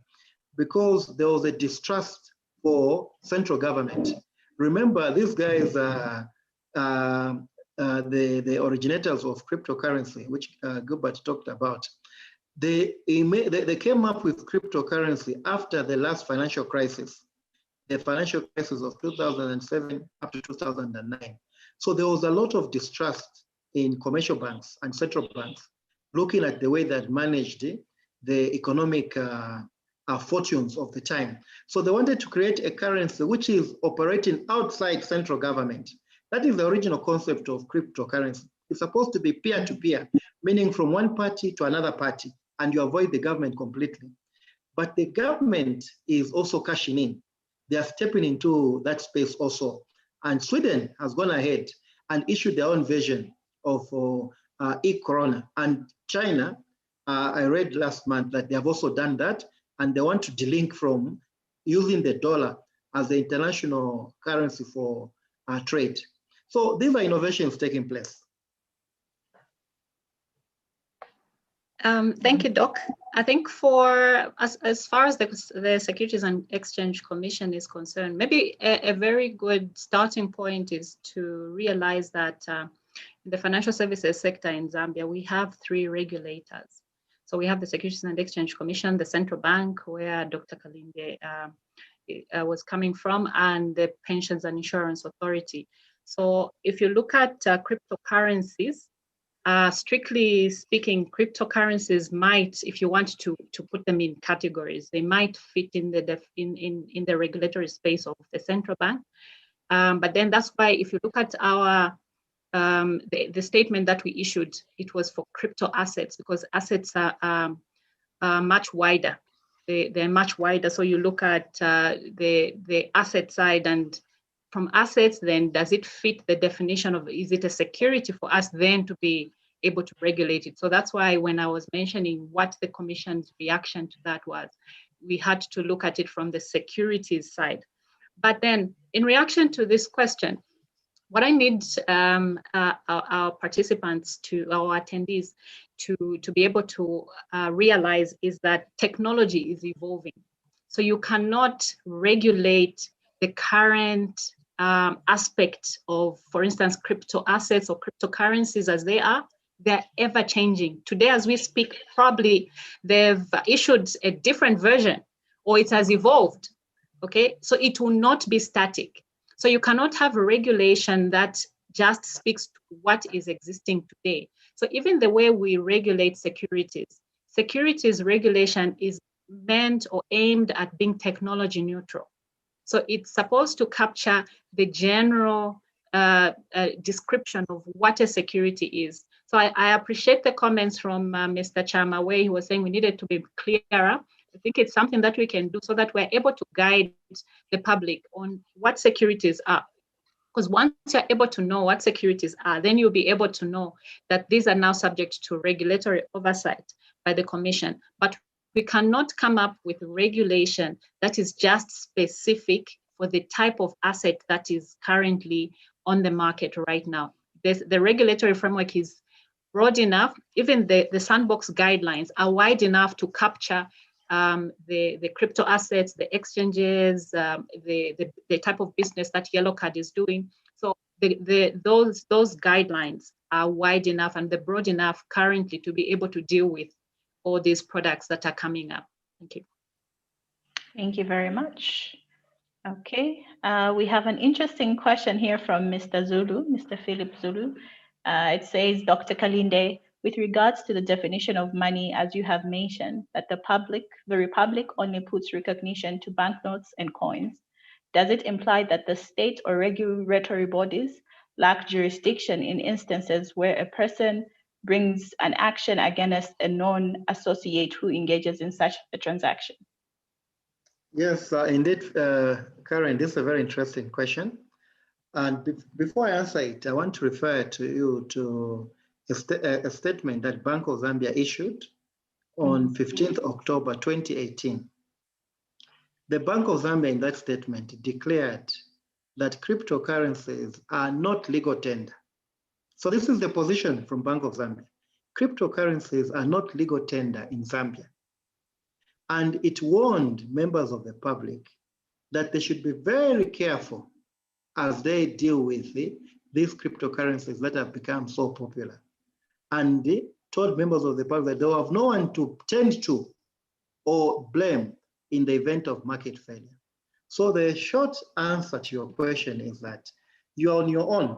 because there was a distrust for central government. Remember, these guys are the originators of cryptocurrency, which Gilbert talked about. They came up with cryptocurrency after the last financial crisis, the financial crisis of 2007 up to 2009. So there was a lot of distrust in commercial banks and central banks, looking at the way that managed the economic fortunes of the time. So they wanted to create a currency which is operating outside central government. That is the original concept of cryptocurrency. It's supposed to be peer-to-peer, meaning from one party to another party, and you avoid the government completely. But the government is also cashing in. They are stepping into that space also. And Sweden has gone ahead and issued their own version of e-Corona. And China, I read last month that they have also done that, and they want to delink from using the dollar as the international currency for trade. So these are innovations taking place. Thank you, Doc. I think for as far as the Securities and Exchange Commission is concerned, maybe a very good starting point is to realize that in the financial services sector in Zambia, we have 3 regulators. So we have the Securities and Exchange Commission, the central bank, where Dr. Kalinde was coming from, and the Pensions and Insurance Authority. So if you look at cryptocurrencies, strictly speaking, cryptocurrencies might, if you want to put them in categories, they might fit in the regulatory space of the central bank. But then that's why if you look at our the statement that we issued, it was for crypto assets, because assets are much wider. They're much wider. So you look at the asset side, and from assets, then does it fit the definition of, is it a security for us then to be able to regulate it? So that's why when I was mentioning what the Commission's reaction to that was, we had to look at it from the securities side. But then in reaction to this question, what I need our participants, our attendees, to be able to realize is that technology is evolving. So you cannot regulate the current aspect of, for instance, crypto assets or cryptocurrencies as they are. They're ever changing. Today, as we speak, probably they've issued a different version, or it has evolved, okay? So it will not be static. So you cannot have a regulation that just speaks to what is existing today. So even the way we regulate securities regulation is meant or aimed at being technology neutral. So it's supposed to capture the general description of what a security is. So I appreciate the comments from Mr. Chama, where he was saying we needed to be clearer. I think it's something that we can do so that we're able to guide the public on what securities are. Because once you're able to know what securities are, then you'll be able to know that these are now subject to regulatory oversight by the Commission. But we cannot come up with regulation that is just specific for the type of asset that is currently on the market right now. The regulatory framework is broad enough. Even the sandbox guidelines are wide enough to capture the crypto assets, the exchanges, the type of business that Yellow Card is doing. So those guidelines are wide enough and they're broad enough currently to be able to deal with all these products that are coming up. Thank you. Thank you very much. Okay, we have an interesting question here from Mr. Zulu, Mr. Philip Zulu. It says, Dr. Kalinde, with regards to the definition of money, as you have mentioned, that the Republic only puts recognition to banknotes and coins, does it imply that the state or regulatory bodies lack jurisdiction in instances where a person brings an action against a non-associate who engages in such a transaction? Yes, indeed, Karen, this is a very interesting question. And before I answer it, I want to refer to you to a statement that Bank of Zambia issued on 15th October 2018. The Bank of Zambia in that statement declared that cryptocurrencies are not legal tender. So this is the position from Bank of Zambia. Cryptocurrencies are not legal tender in Zambia. And it warned members of the public that they should be very careful as they deal with these cryptocurrencies that have become so popular. And they told members of the public that they have no one to tend to or blame in the event of market failure. So the short answer to your question is that you're on your own.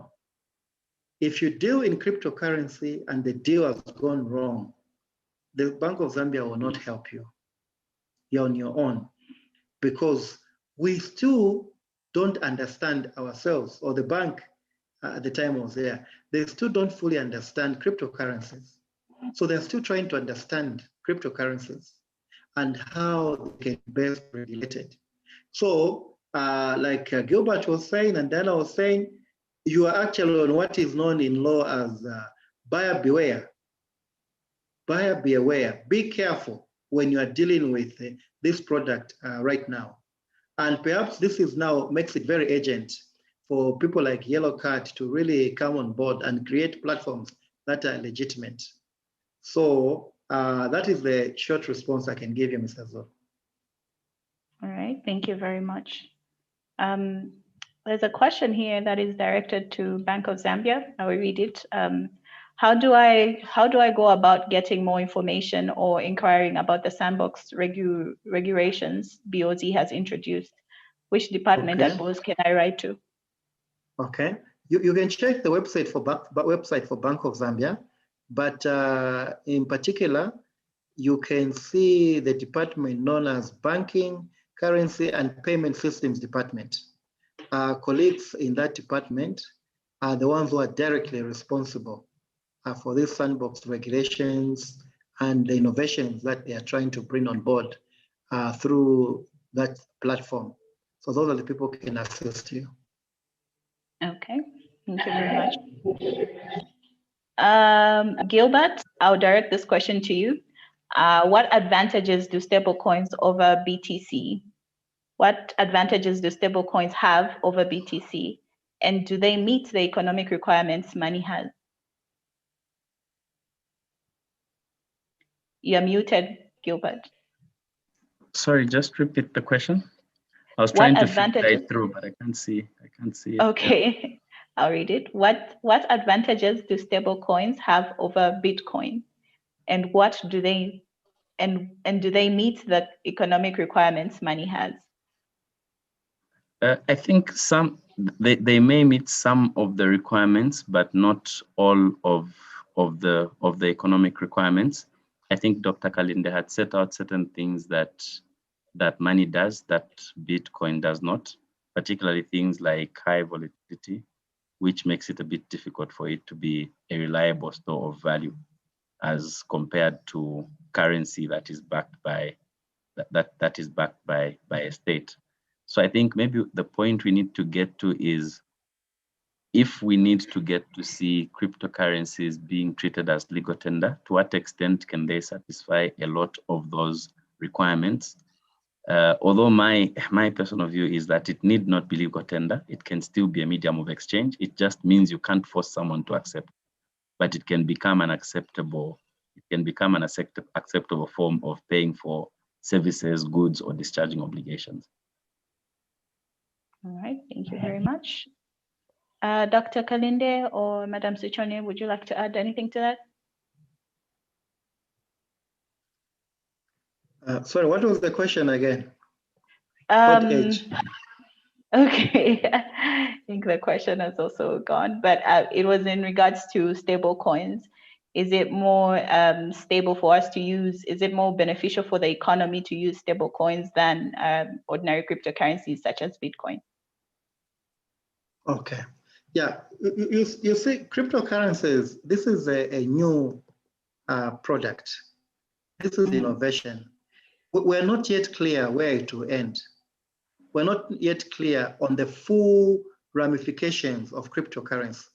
If you deal in cryptocurrency and the deal has gone wrong, the Bank of Zambia will not help you. You're on your own, because we still don't understand ourselves, or the bank at the time was there, they still don't fully understand cryptocurrencies. So they're still trying to understand cryptocurrencies and how they can best regulate it. So like Gilbert was saying and Dana was saying, you are actually on what is known in law as buyer beware. Buyer be aware, be careful when you are dealing with this product right now. And perhaps this is now makes it very urgent for people like Yellow Card to really come on board and create platforms that are legitimate. So that is the short response I can give you, Mr. Zo. All right, thank you very much. There's a question here that is directed to Bank of Zambia. I will read it. How do I go about getting more information or inquiring about the sandbox regulations BOZ has introduced? Which department Okay. at BOS can I write to? Okay. You can check the website for Bank of Zambia, but in particular, you can see the department known as Banking, Currency, and Payment Systems Department. Our colleagues in that department are the ones who are directly responsible for these sandbox regulations and the innovations that they are trying to bring on board through that platform. So those are the people who can assist you. Okay, thank you very much. Gilbert, I'll direct this question to you. What advantages do stablecoins over BTC? What advantages do stablecoins have over BTC? And do they meet the economic requirements money has? You're muted, Gilbert. Sorry, just repeat the question. I was What trying to filter advantages? it through, but I can't see it. Okay, I'll read it. What advantages do stablecoins have over Bitcoin? And what do they and do they meet the economic requirements money has? I think they may meet some of the requirements, but not all of the economic requirements. I think Dr. Kalinde had set out certain things that money does that Bitcoin does not, particularly things like high volatility, which makes it a bit difficult for it to be a reliable store of value as compared to currency that is backed by a state. So I think maybe the point we need to get to is, if we need to get to see cryptocurrencies being treated as legal tender, to what extent can they satisfy a lot of those requirements? Although my personal view is that it need not be legal tender, it can still be a medium of exchange. It just means you can't force someone to accept, but it can become an acceptable form of paying for services, goods, or discharging obligations. All right, thank you very much. Dr. Kalinde or Madam Sichone, would you like to add anything to that? Sorry, what was the question again? What age? Okay, I think the question has also gone, but it was in regards to stable coins. Is it more stable for us to use? Is it more beneficial for the economy to use stable coins than ordinary cryptocurrencies such as Bitcoin? Okay. Yeah, you see, cryptocurrencies, this is a new product. This is innovation. We're not yet clear where it will end. We're not yet clear on the full ramifications of cryptocurrency.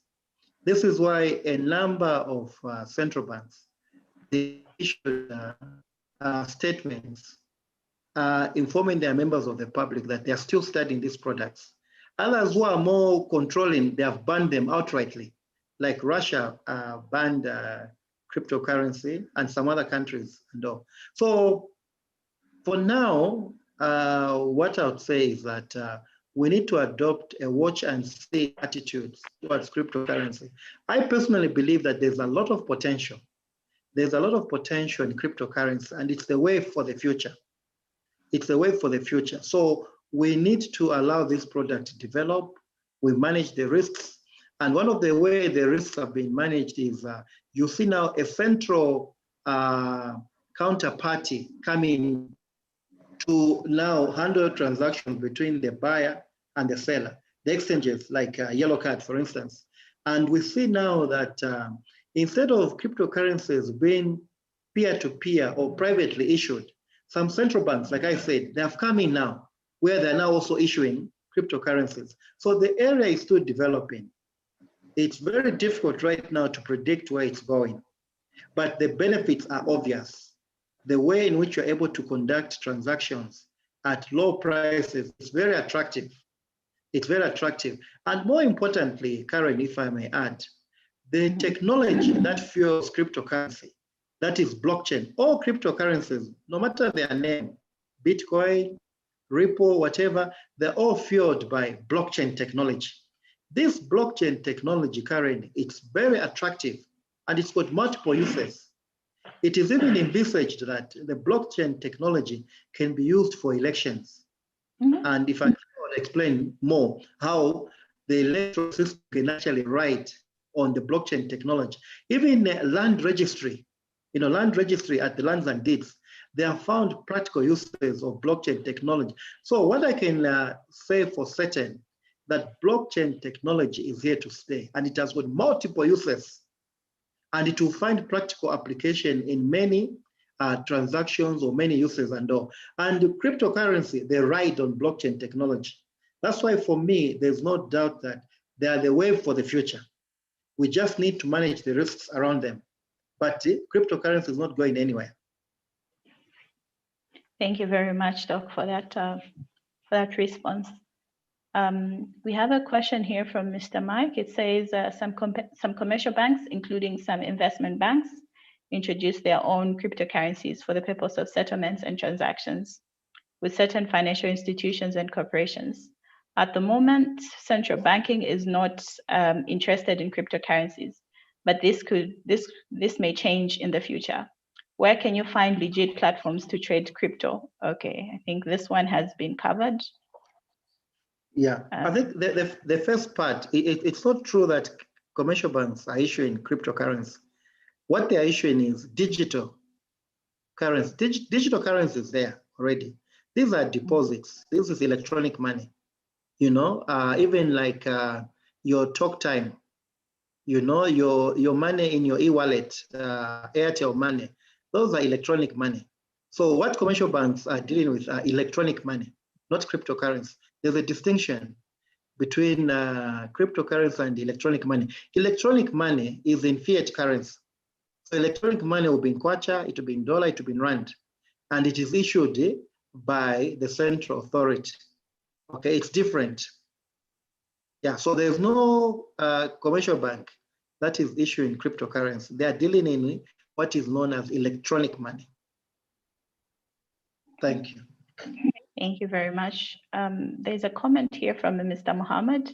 This is why a number of central banks, they issued statements informing their members of the public that they are still studying these products. Others who are more controlling, they have banned them outrightly, like Russia banned cryptocurrency, and some other countries and all. So for now, what I would say is that we need to adopt a watch and see attitude towards cryptocurrency. I personally believe that there's a lot of potential. There's a lot of potential in cryptocurrency, and it's the way for the future. It's the way for the future. So we need to allow this product to develop. We manage the risks. And one of the ways the risks have been managed is you see now a central counterparty coming to now handle transactions between the buyer and the seller, the exchanges like Yellow Card, for instance. And we see now that instead of cryptocurrencies being peer-to-peer or privately issued, some central banks, like I said, they have come in now where they're now also issuing cryptocurrencies. So the area is still developing. It's very difficult right now to predict where it's going, but the benefits are obvious. The way in which you're able to conduct transactions at low prices is very attractive. It's very attractive. And more importantly, Karen, if I may add, the technology that fuels cryptocurrency, that is blockchain, all cryptocurrencies, no matter their name, Bitcoin, Ripple, whatever, they're all fueled by blockchain technology. This blockchain technology, Karen, it's very attractive, and it's got multiple uses. It is even envisaged that the blockchain technology can be used for elections. And if I explain more how the electoral system can actually write on the blockchain technology. Even land registry, land registry at the lands and deeds, they have found practical uses of blockchain technology. So what I can say for certain, that blockchain technology is here to stay, and it has got multiple uses, and it will find practical application in many transactions or many uses and all. And the cryptocurrency, they ride on blockchain technology. That's why for me, there's no doubt that they are the wave for the future. We just need to manage the risks around them. But cryptocurrency is not going anywhere. Thank you very much, Doc, for that response. We have a question here from Mr. Mike. It says some commercial banks, including some investment banks, introduce their own cryptocurrencies for the purpose of settlements and transactions with certain financial institutions and corporations. At the moment, central banking is not interested in cryptocurrencies, but this may change in the future. Where can you find legit platforms to trade crypto? Okay, I think this one has been covered. Yeah, I think the first part, it's not true that commercial banks are issuing cryptocurrency. What they are issuing is digital currency. Digital currency is there already. These are deposits. This is electronic money. Even like your talk time, your money in your e-wallet, Airtel money, those are electronic money. So what commercial banks are dealing with are electronic money, not cryptocurrency. There's a distinction between cryptocurrency and electronic money. Electronic money is in fiat currency. So electronic money will be in kwacha, it will be in dollar, it will be in rand, and it is issued by the central authority. Okay, it's different. Yeah, so there's no commercial bank that is issuing cryptocurrency. They are dealing in what is known as electronic money. Thank you. Thank you very much. There's a comment here from Mr. Muhammad.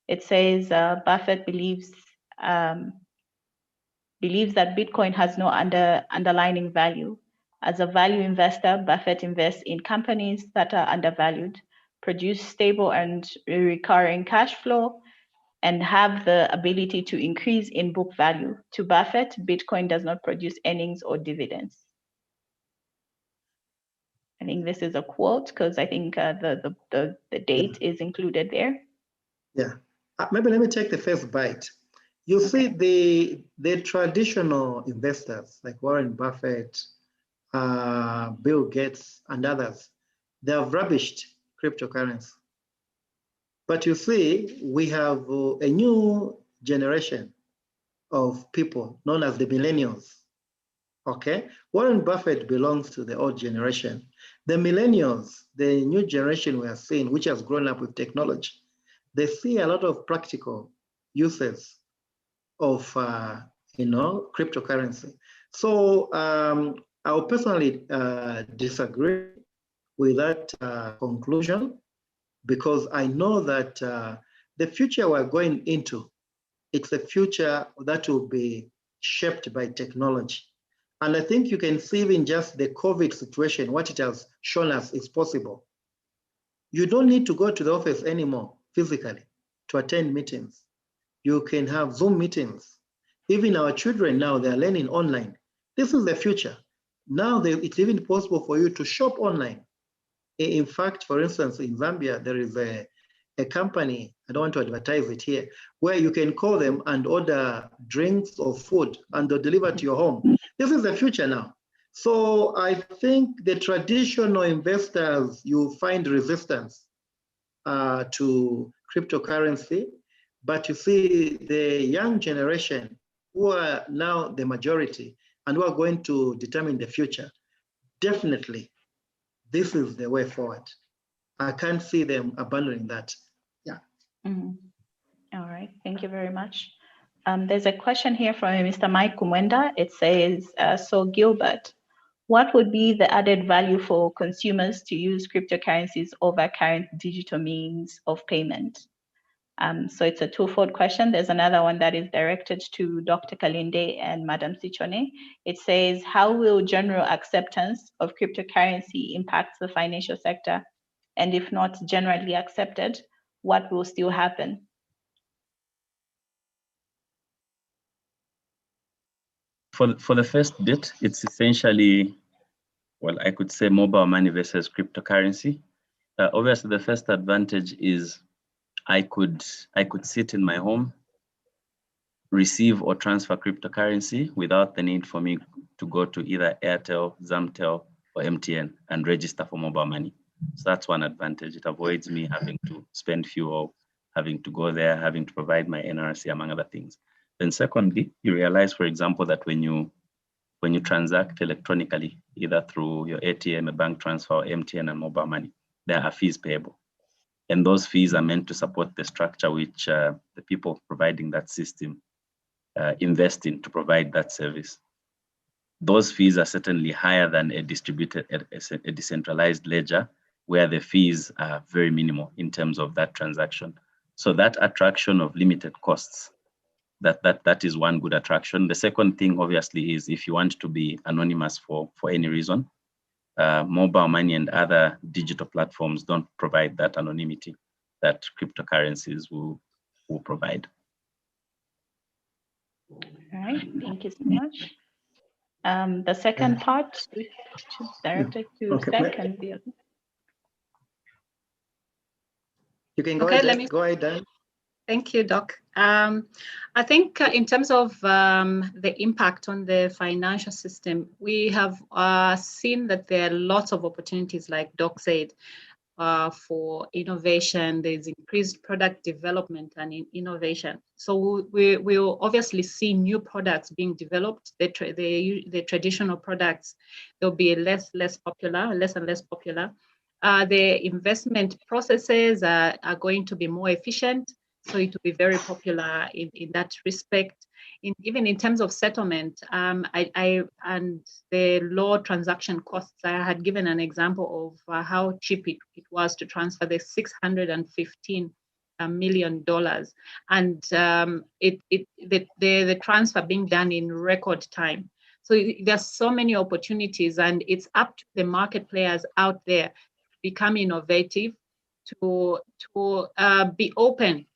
It says Buffett believes that Bitcoin has no underlying value. As a value investor, Buffett invests in companies that are undervalued, produce stable and recurring cash flow, and have the ability to increase in book value. To Buffett, Bitcoin does not produce earnings or dividends. I think this is a quote because I think the date is included there. Yeah, maybe let me take the first bite. You see, the traditional investors like Warren Buffett, Bill Gates, and others, they have rubbished cryptocurrency. But you see, we have a new generation of people known as the millennials. Okay, Warren Buffett belongs to the old generation. The millennials, the new generation we are seeing, which has grown up with technology, they see a lot of practical uses of cryptocurrency. So I'll personally disagree with that conclusion, because I know that the future we're going into, it's a future that will be shaped by technology. And I think you can see even just the COVID situation, what it has shown us is possible. You don't need to go to the office anymore physically to attend meetings. You can have Zoom meetings. Even our children now, they're learning online. This is the future. Now it's even possible for you to shop online. In fact, for instance, in Zambia, there is a company, I don't want to advertise it here, where you can call them and order drinks or food and they'll deliver to your home. This is the future now. So I think the traditional investors, you find resistance to cryptocurrency, but you see the young generation who are now the majority and who are going to determine the future, definitely this is the way forward. I can't see them abandoning that. Yeah. All right, thank you very much. There's a question here from Mr. Mike Kumwenda. It says, so Gilbert, what would be the added value for consumers to use cryptocurrencies over current digital means of payment? So it's a twofold question. There's another one that is directed to Dr. Kalinde and Madam Sichone. It says, how will general acceptance of cryptocurrency impact the financial sector? And if not generally accepted, what will still happen? For the first bit, it's essentially, well, I could say mobile money versus cryptocurrency. Obviously, the first advantage is I could sit in my home, receive or transfer cryptocurrency without the need for me to go to either Airtel, Zamtel, or MTN and register for mobile money. So that's one advantage. It avoids me having to spend fuel, having to go there, having to provide my NRC, among other things. Then secondly, you realize, for example, that when you transact electronically, either through your ATM, a bank transfer, or MTN and mobile money, there are fees payable. And those fees are meant to support the structure which the people providing that system invest in to provide that service. Those fees are certainly higher than a decentralized ledger, where the fees are very minimal in terms of that transaction. So that attraction of limited costs, that is one good attraction. The second thing, obviously, is if you want to be anonymous for any reason, mobile money and other digital platforms don't provide that anonymity that cryptocurrencies will provide. All right, thank you so much. The second part, which is directed to Sec and the other. You can go ahead. Go ahead, Dan. Thank you, Doc. I think in terms of the impact on the financial system, we have seen that there are lots of opportunities, like Doc said, for innovation. There's increased product development and innovation. So we'll obviously see new products being developed. The traditional products, they'll be less and less popular. The investment processes are going to be more efficient. So it will be very popular in that respect. Even in terms of settlement, and the low transaction costs, I had given an example of how cheap it was to transfer the $615 million, and the transfer being done in record time. So there's so many opportunities, and it's up to the market players out there to become innovative, to be open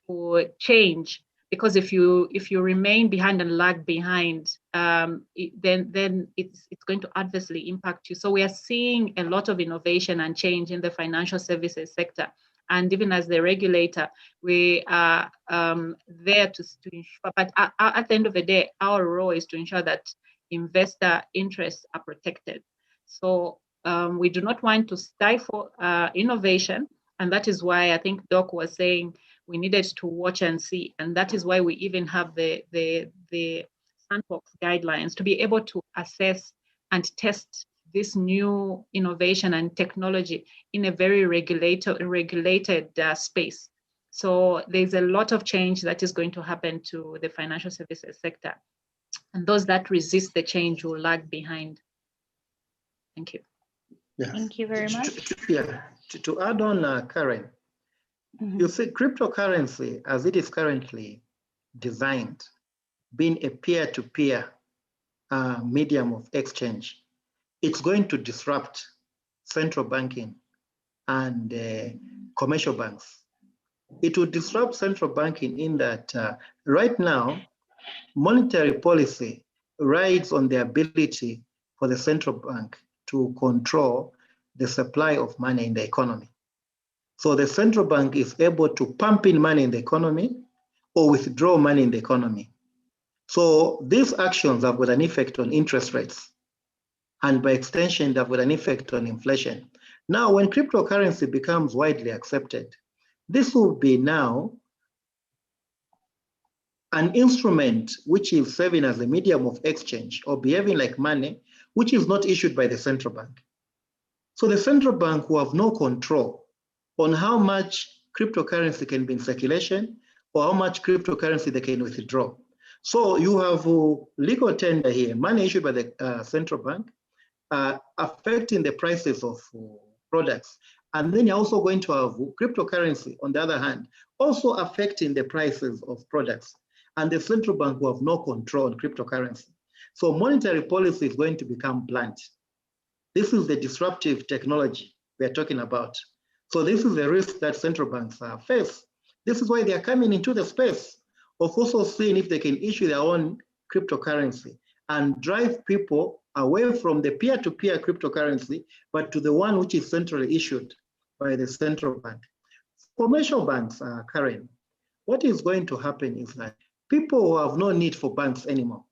to change, because if you remain behind and lag behind, then it's going to adversely impact you. So we are seeing a lot of innovation and change in the financial services sector, and even as the regulator, we are there to ensure. But at the end of the day, our role is to ensure that investor interests are protected. So we do not want to stifle innovation, and that is why I think Doc was saying we needed to watch and see, and that is why we even have the sandbox guidelines to be able to assess and test this new innovation and technology in a very regulated space. So there's a lot of change that is going to happen to the financial services sector, and those that resist the change will lag behind. Thank you. Yes. Thank you very much. To add on, Karen, you see, cryptocurrency, as it is currently designed, being a peer-to-peer medium of exchange, it's going to disrupt central banking and commercial banks. It will disrupt central banking in that right now, monetary policy rides on the ability for the central bank to control the supply of money in the economy. So the central bank is able to pump in money in the economy or withdraw money in the economy. So these actions have got an effect on interest rates, and by extension, they've got an effect on inflation. Now, when cryptocurrency becomes widely accepted, this will be now an instrument which is serving as a medium of exchange or behaving like money, which is not issued by the central bank. So the central bank will have no control on how much cryptocurrency can be in circulation or how much cryptocurrency they can withdraw. So you have legal tender here, money issued by the central bank, affecting the prices of products. And then you're also going to have cryptocurrency, on the other hand, also affecting the prices of products. And the central bank will have no control on cryptocurrency. So monetary policy is going to become blunt. This is the disruptive technology we are talking about. So this is the risk that central banks face. This is why they are coming into the space of also seeing if they can issue their own cryptocurrency and drive people away from the peer-to-peer cryptocurrency, but to the one which is centrally issued by the central bank. Commercial banks, Karen, what is going to happen is that people will have no need for banks anymore.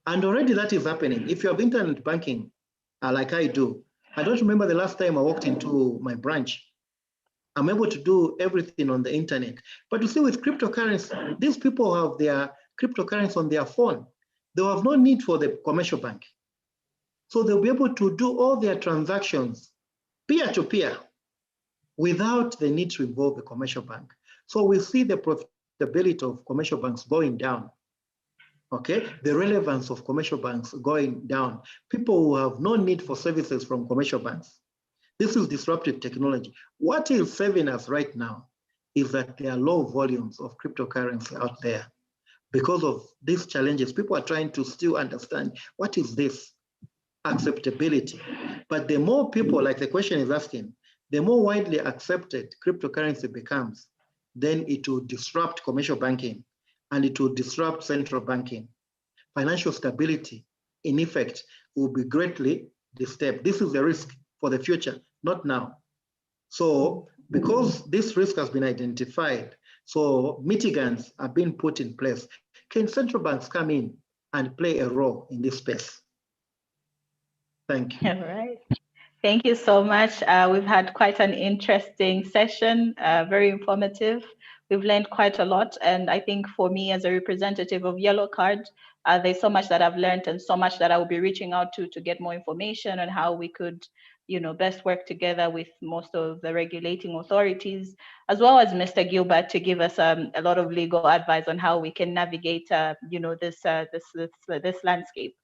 And already that is happening. If you have internet banking, like I do, I don't remember the last time I walked into my branch. I'm able to do everything on the internet. But you see, with cryptocurrency, these people have their cryptocurrency on their phone. They have no need for the commercial bank. So they'll be able to do all their transactions peer-to-peer without the need to involve the commercial bank. So we see the profitability of commercial banks going down. Okay, the relevance of commercial banks going down. People who have no need for services from commercial banks. This is disruptive technology. What is saving us right now is that there are low volumes of cryptocurrency out there. Because of these challenges, people are trying to still understand what is this acceptability. But the more people, like the question is asking, the more widely accepted cryptocurrency becomes, then it will disrupt commercial banking and it will disrupt central banking. Financial stability, in effect, will be greatly disturbed. This is the risk for the future, not now. So because this risk has been identified, so mitigants are being put in place. Can central banks come in and play a role in this space? Thank you. All right. Thank you so much. We've had quite an interesting session, very informative. We've learned quite a lot. And I think for me as a representative of Yellow Card, there's so much that I've learned and so much that I will be reaching out to get more information on how we could, best work together with most of the regulating authorities, as well as Mr. Gilbert to give us a lot of legal advice on how we can navigate, this landscape.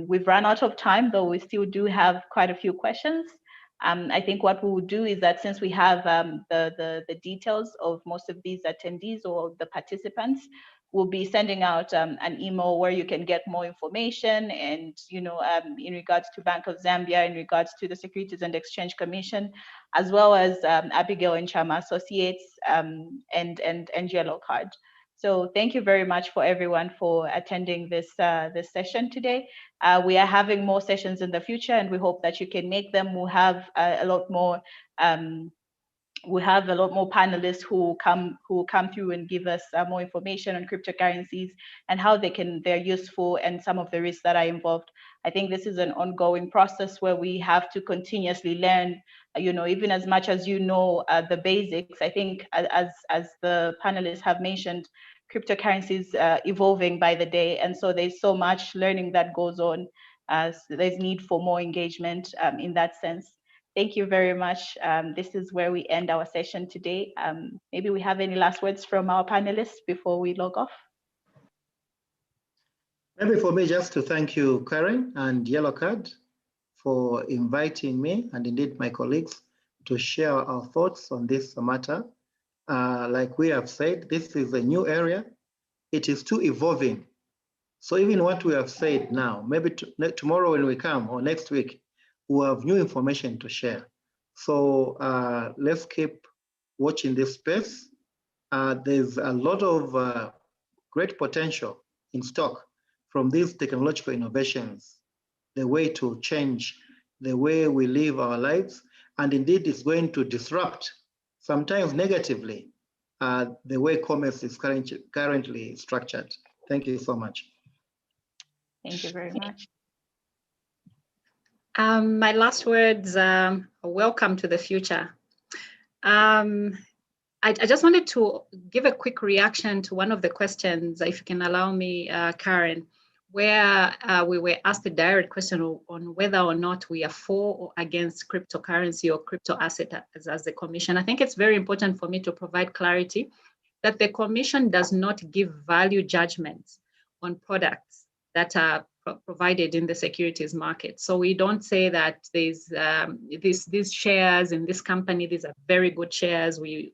We've run out of time, though we still do have quite a few questions. I think what we will do is that since we have the details of most of these attendees or the participants, we'll be sending out an email where you can get more information and, in regards to Bank of Zambia, in regards to the Securities and Exchange Commission, as well as Abigail and Chama Associates and Yellow Card. So thank you very much for everyone for attending this session today. We are having more sessions in the future, and we hope that you can make them. We'll have a lot more. We have a lot more panelists who come through and give us more information on cryptocurrencies and how they're useful and some of the risks that are involved. I think this is an ongoing process where we have to continuously learn, even as much as the basics. I think as the panelists have mentioned, cryptocurrencies evolving by the day, and so there's so much learning that goes on. So there's need for more engagement in that sense. Thank you very much. This is where we end our session today. Maybe we have any last words from our panelists before we log off? Maybe for me, just to thank you, Karen and Yellow Card, for inviting me and indeed my colleagues to share our thoughts on this matter. Like we have said, this is a new area. It is still evolving. So even what we have said now, maybe tomorrow when we come or next week, we'll have new information to share. So let's keep watching this space. There's a lot of great potential in stock from these technological innovations, the way to change the way we live our lives, and indeed it's going to disrupt, sometimes negatively, the way commerce is currently structured. Thank you so much. Thank you very much. My last words, welcome to the future. I just wanted to give a quick reaction to one of the questions, if you can allow me, Karen, where we were asked a direct question on whether or not we are for or against cryptocurrency or crypto asset as the Commission. I think it's very important for me to provide clarity that the Commission does not give value judgments on products that are provided in the securities market. So we don't say that there's these shares in this company, these are very good shares, we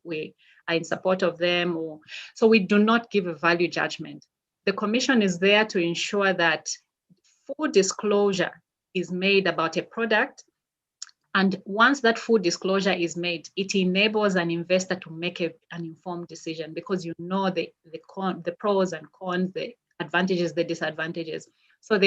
are in support of them, so we do not give a value judgment. The Commission is there to ensure that full disclosure is made about a product And once that full disclosure is made, it enables an investor to make an informed decision, because you know the pros and cons, the advantages, the disadvantages. So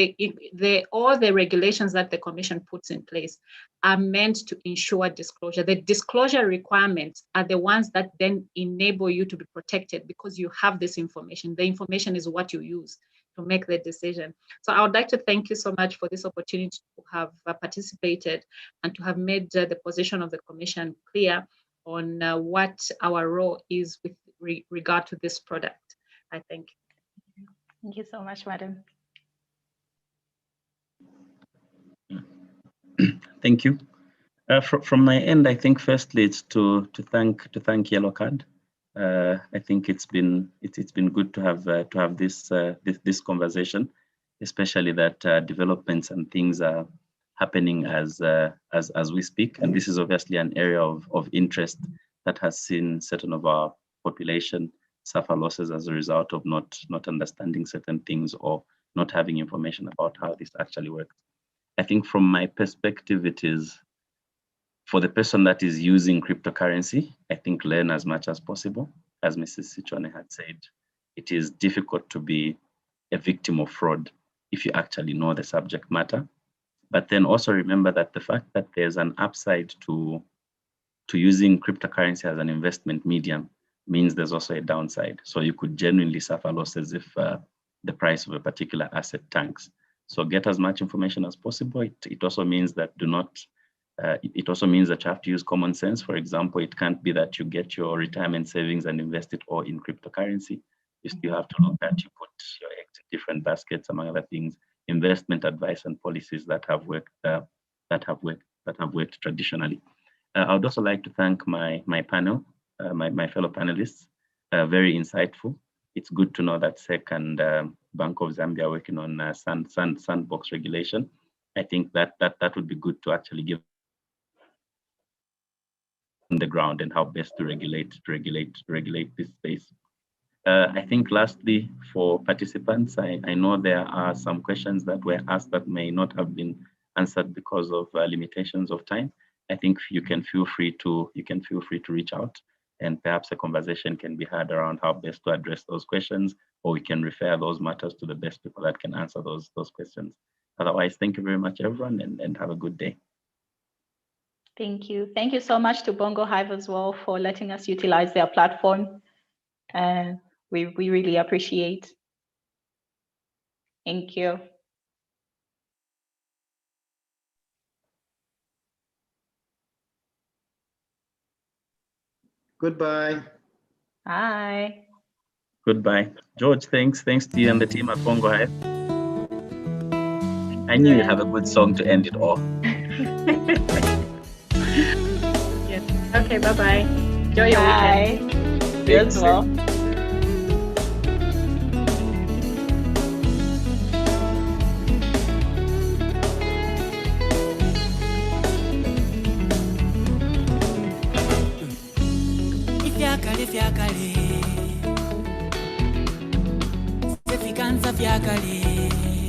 all the regulations that the Commission puts in place are meant to ensure disclosure. The disclosure requirements are the ones that then enable you to be protected, because you have this information. The information is what you use to make the decision. So I would like to thank you so much for this opportunity to have participated and to have made the position of the Commission clear on what our role is with regard to this product. I thank you. Thank you so much, Madam. Thank you. From my end, I think firstly it's to thank Yellow Card. I think it's been good to have this conversation, especially that developments and things are happening as we speak, and this is obviously an area of interest that has seen certain of our population suffer losses as a result of not understanding certain things or not having information about how this actually works. I think from my perspective, it is for the person that is using cryptocurrency, I think learn as much as possible. As Mrs. Sichone had said, it is difficult to be a victim of fraud if you actually know the subject matter. But then also remember that the fact that there's an upside to using cryptocurrency as an investment medium means there's also a downside. So you could genuinely suffer losses if the price of a particular asset tanks. So get as much information as possible. It also means that it also means that you have to use common sense. For example, it can't be that you get your retirement savings and invest it all in cryptocurrency. You still have to look at, you put your eggs in different baskets, among other things, investment advice and policies that have worked traditionally. I would also like to thank my panel, my fellow panelists, very insightful. It's good to know that SEC and Bank of Zambia are working on sandbox regulation. I think that would be good to actually give on the ground and how best to regulate this space. I think lastly, for participants, I know there are some questions that were asked that may not have been answered because of limitations of time. I think you can feel free to reach out, and perhaps a conversation can be had around how best to address those questions, or we can refer those matters to the best people that can answer those questions. Otherwise, thank you very much, everyone, and have a good day. Thank you. Thank you so much to BongoHive as well for letting us utilize their platform. We really appreciate. Thank you. Goodbye. Bye. Goodbye. George, thanks to you and the team at BongoHive. I knew you'd have a good song to end it all. Yes. Okay, bye-bye. Enjoy your weekend. You as well. Fiakale,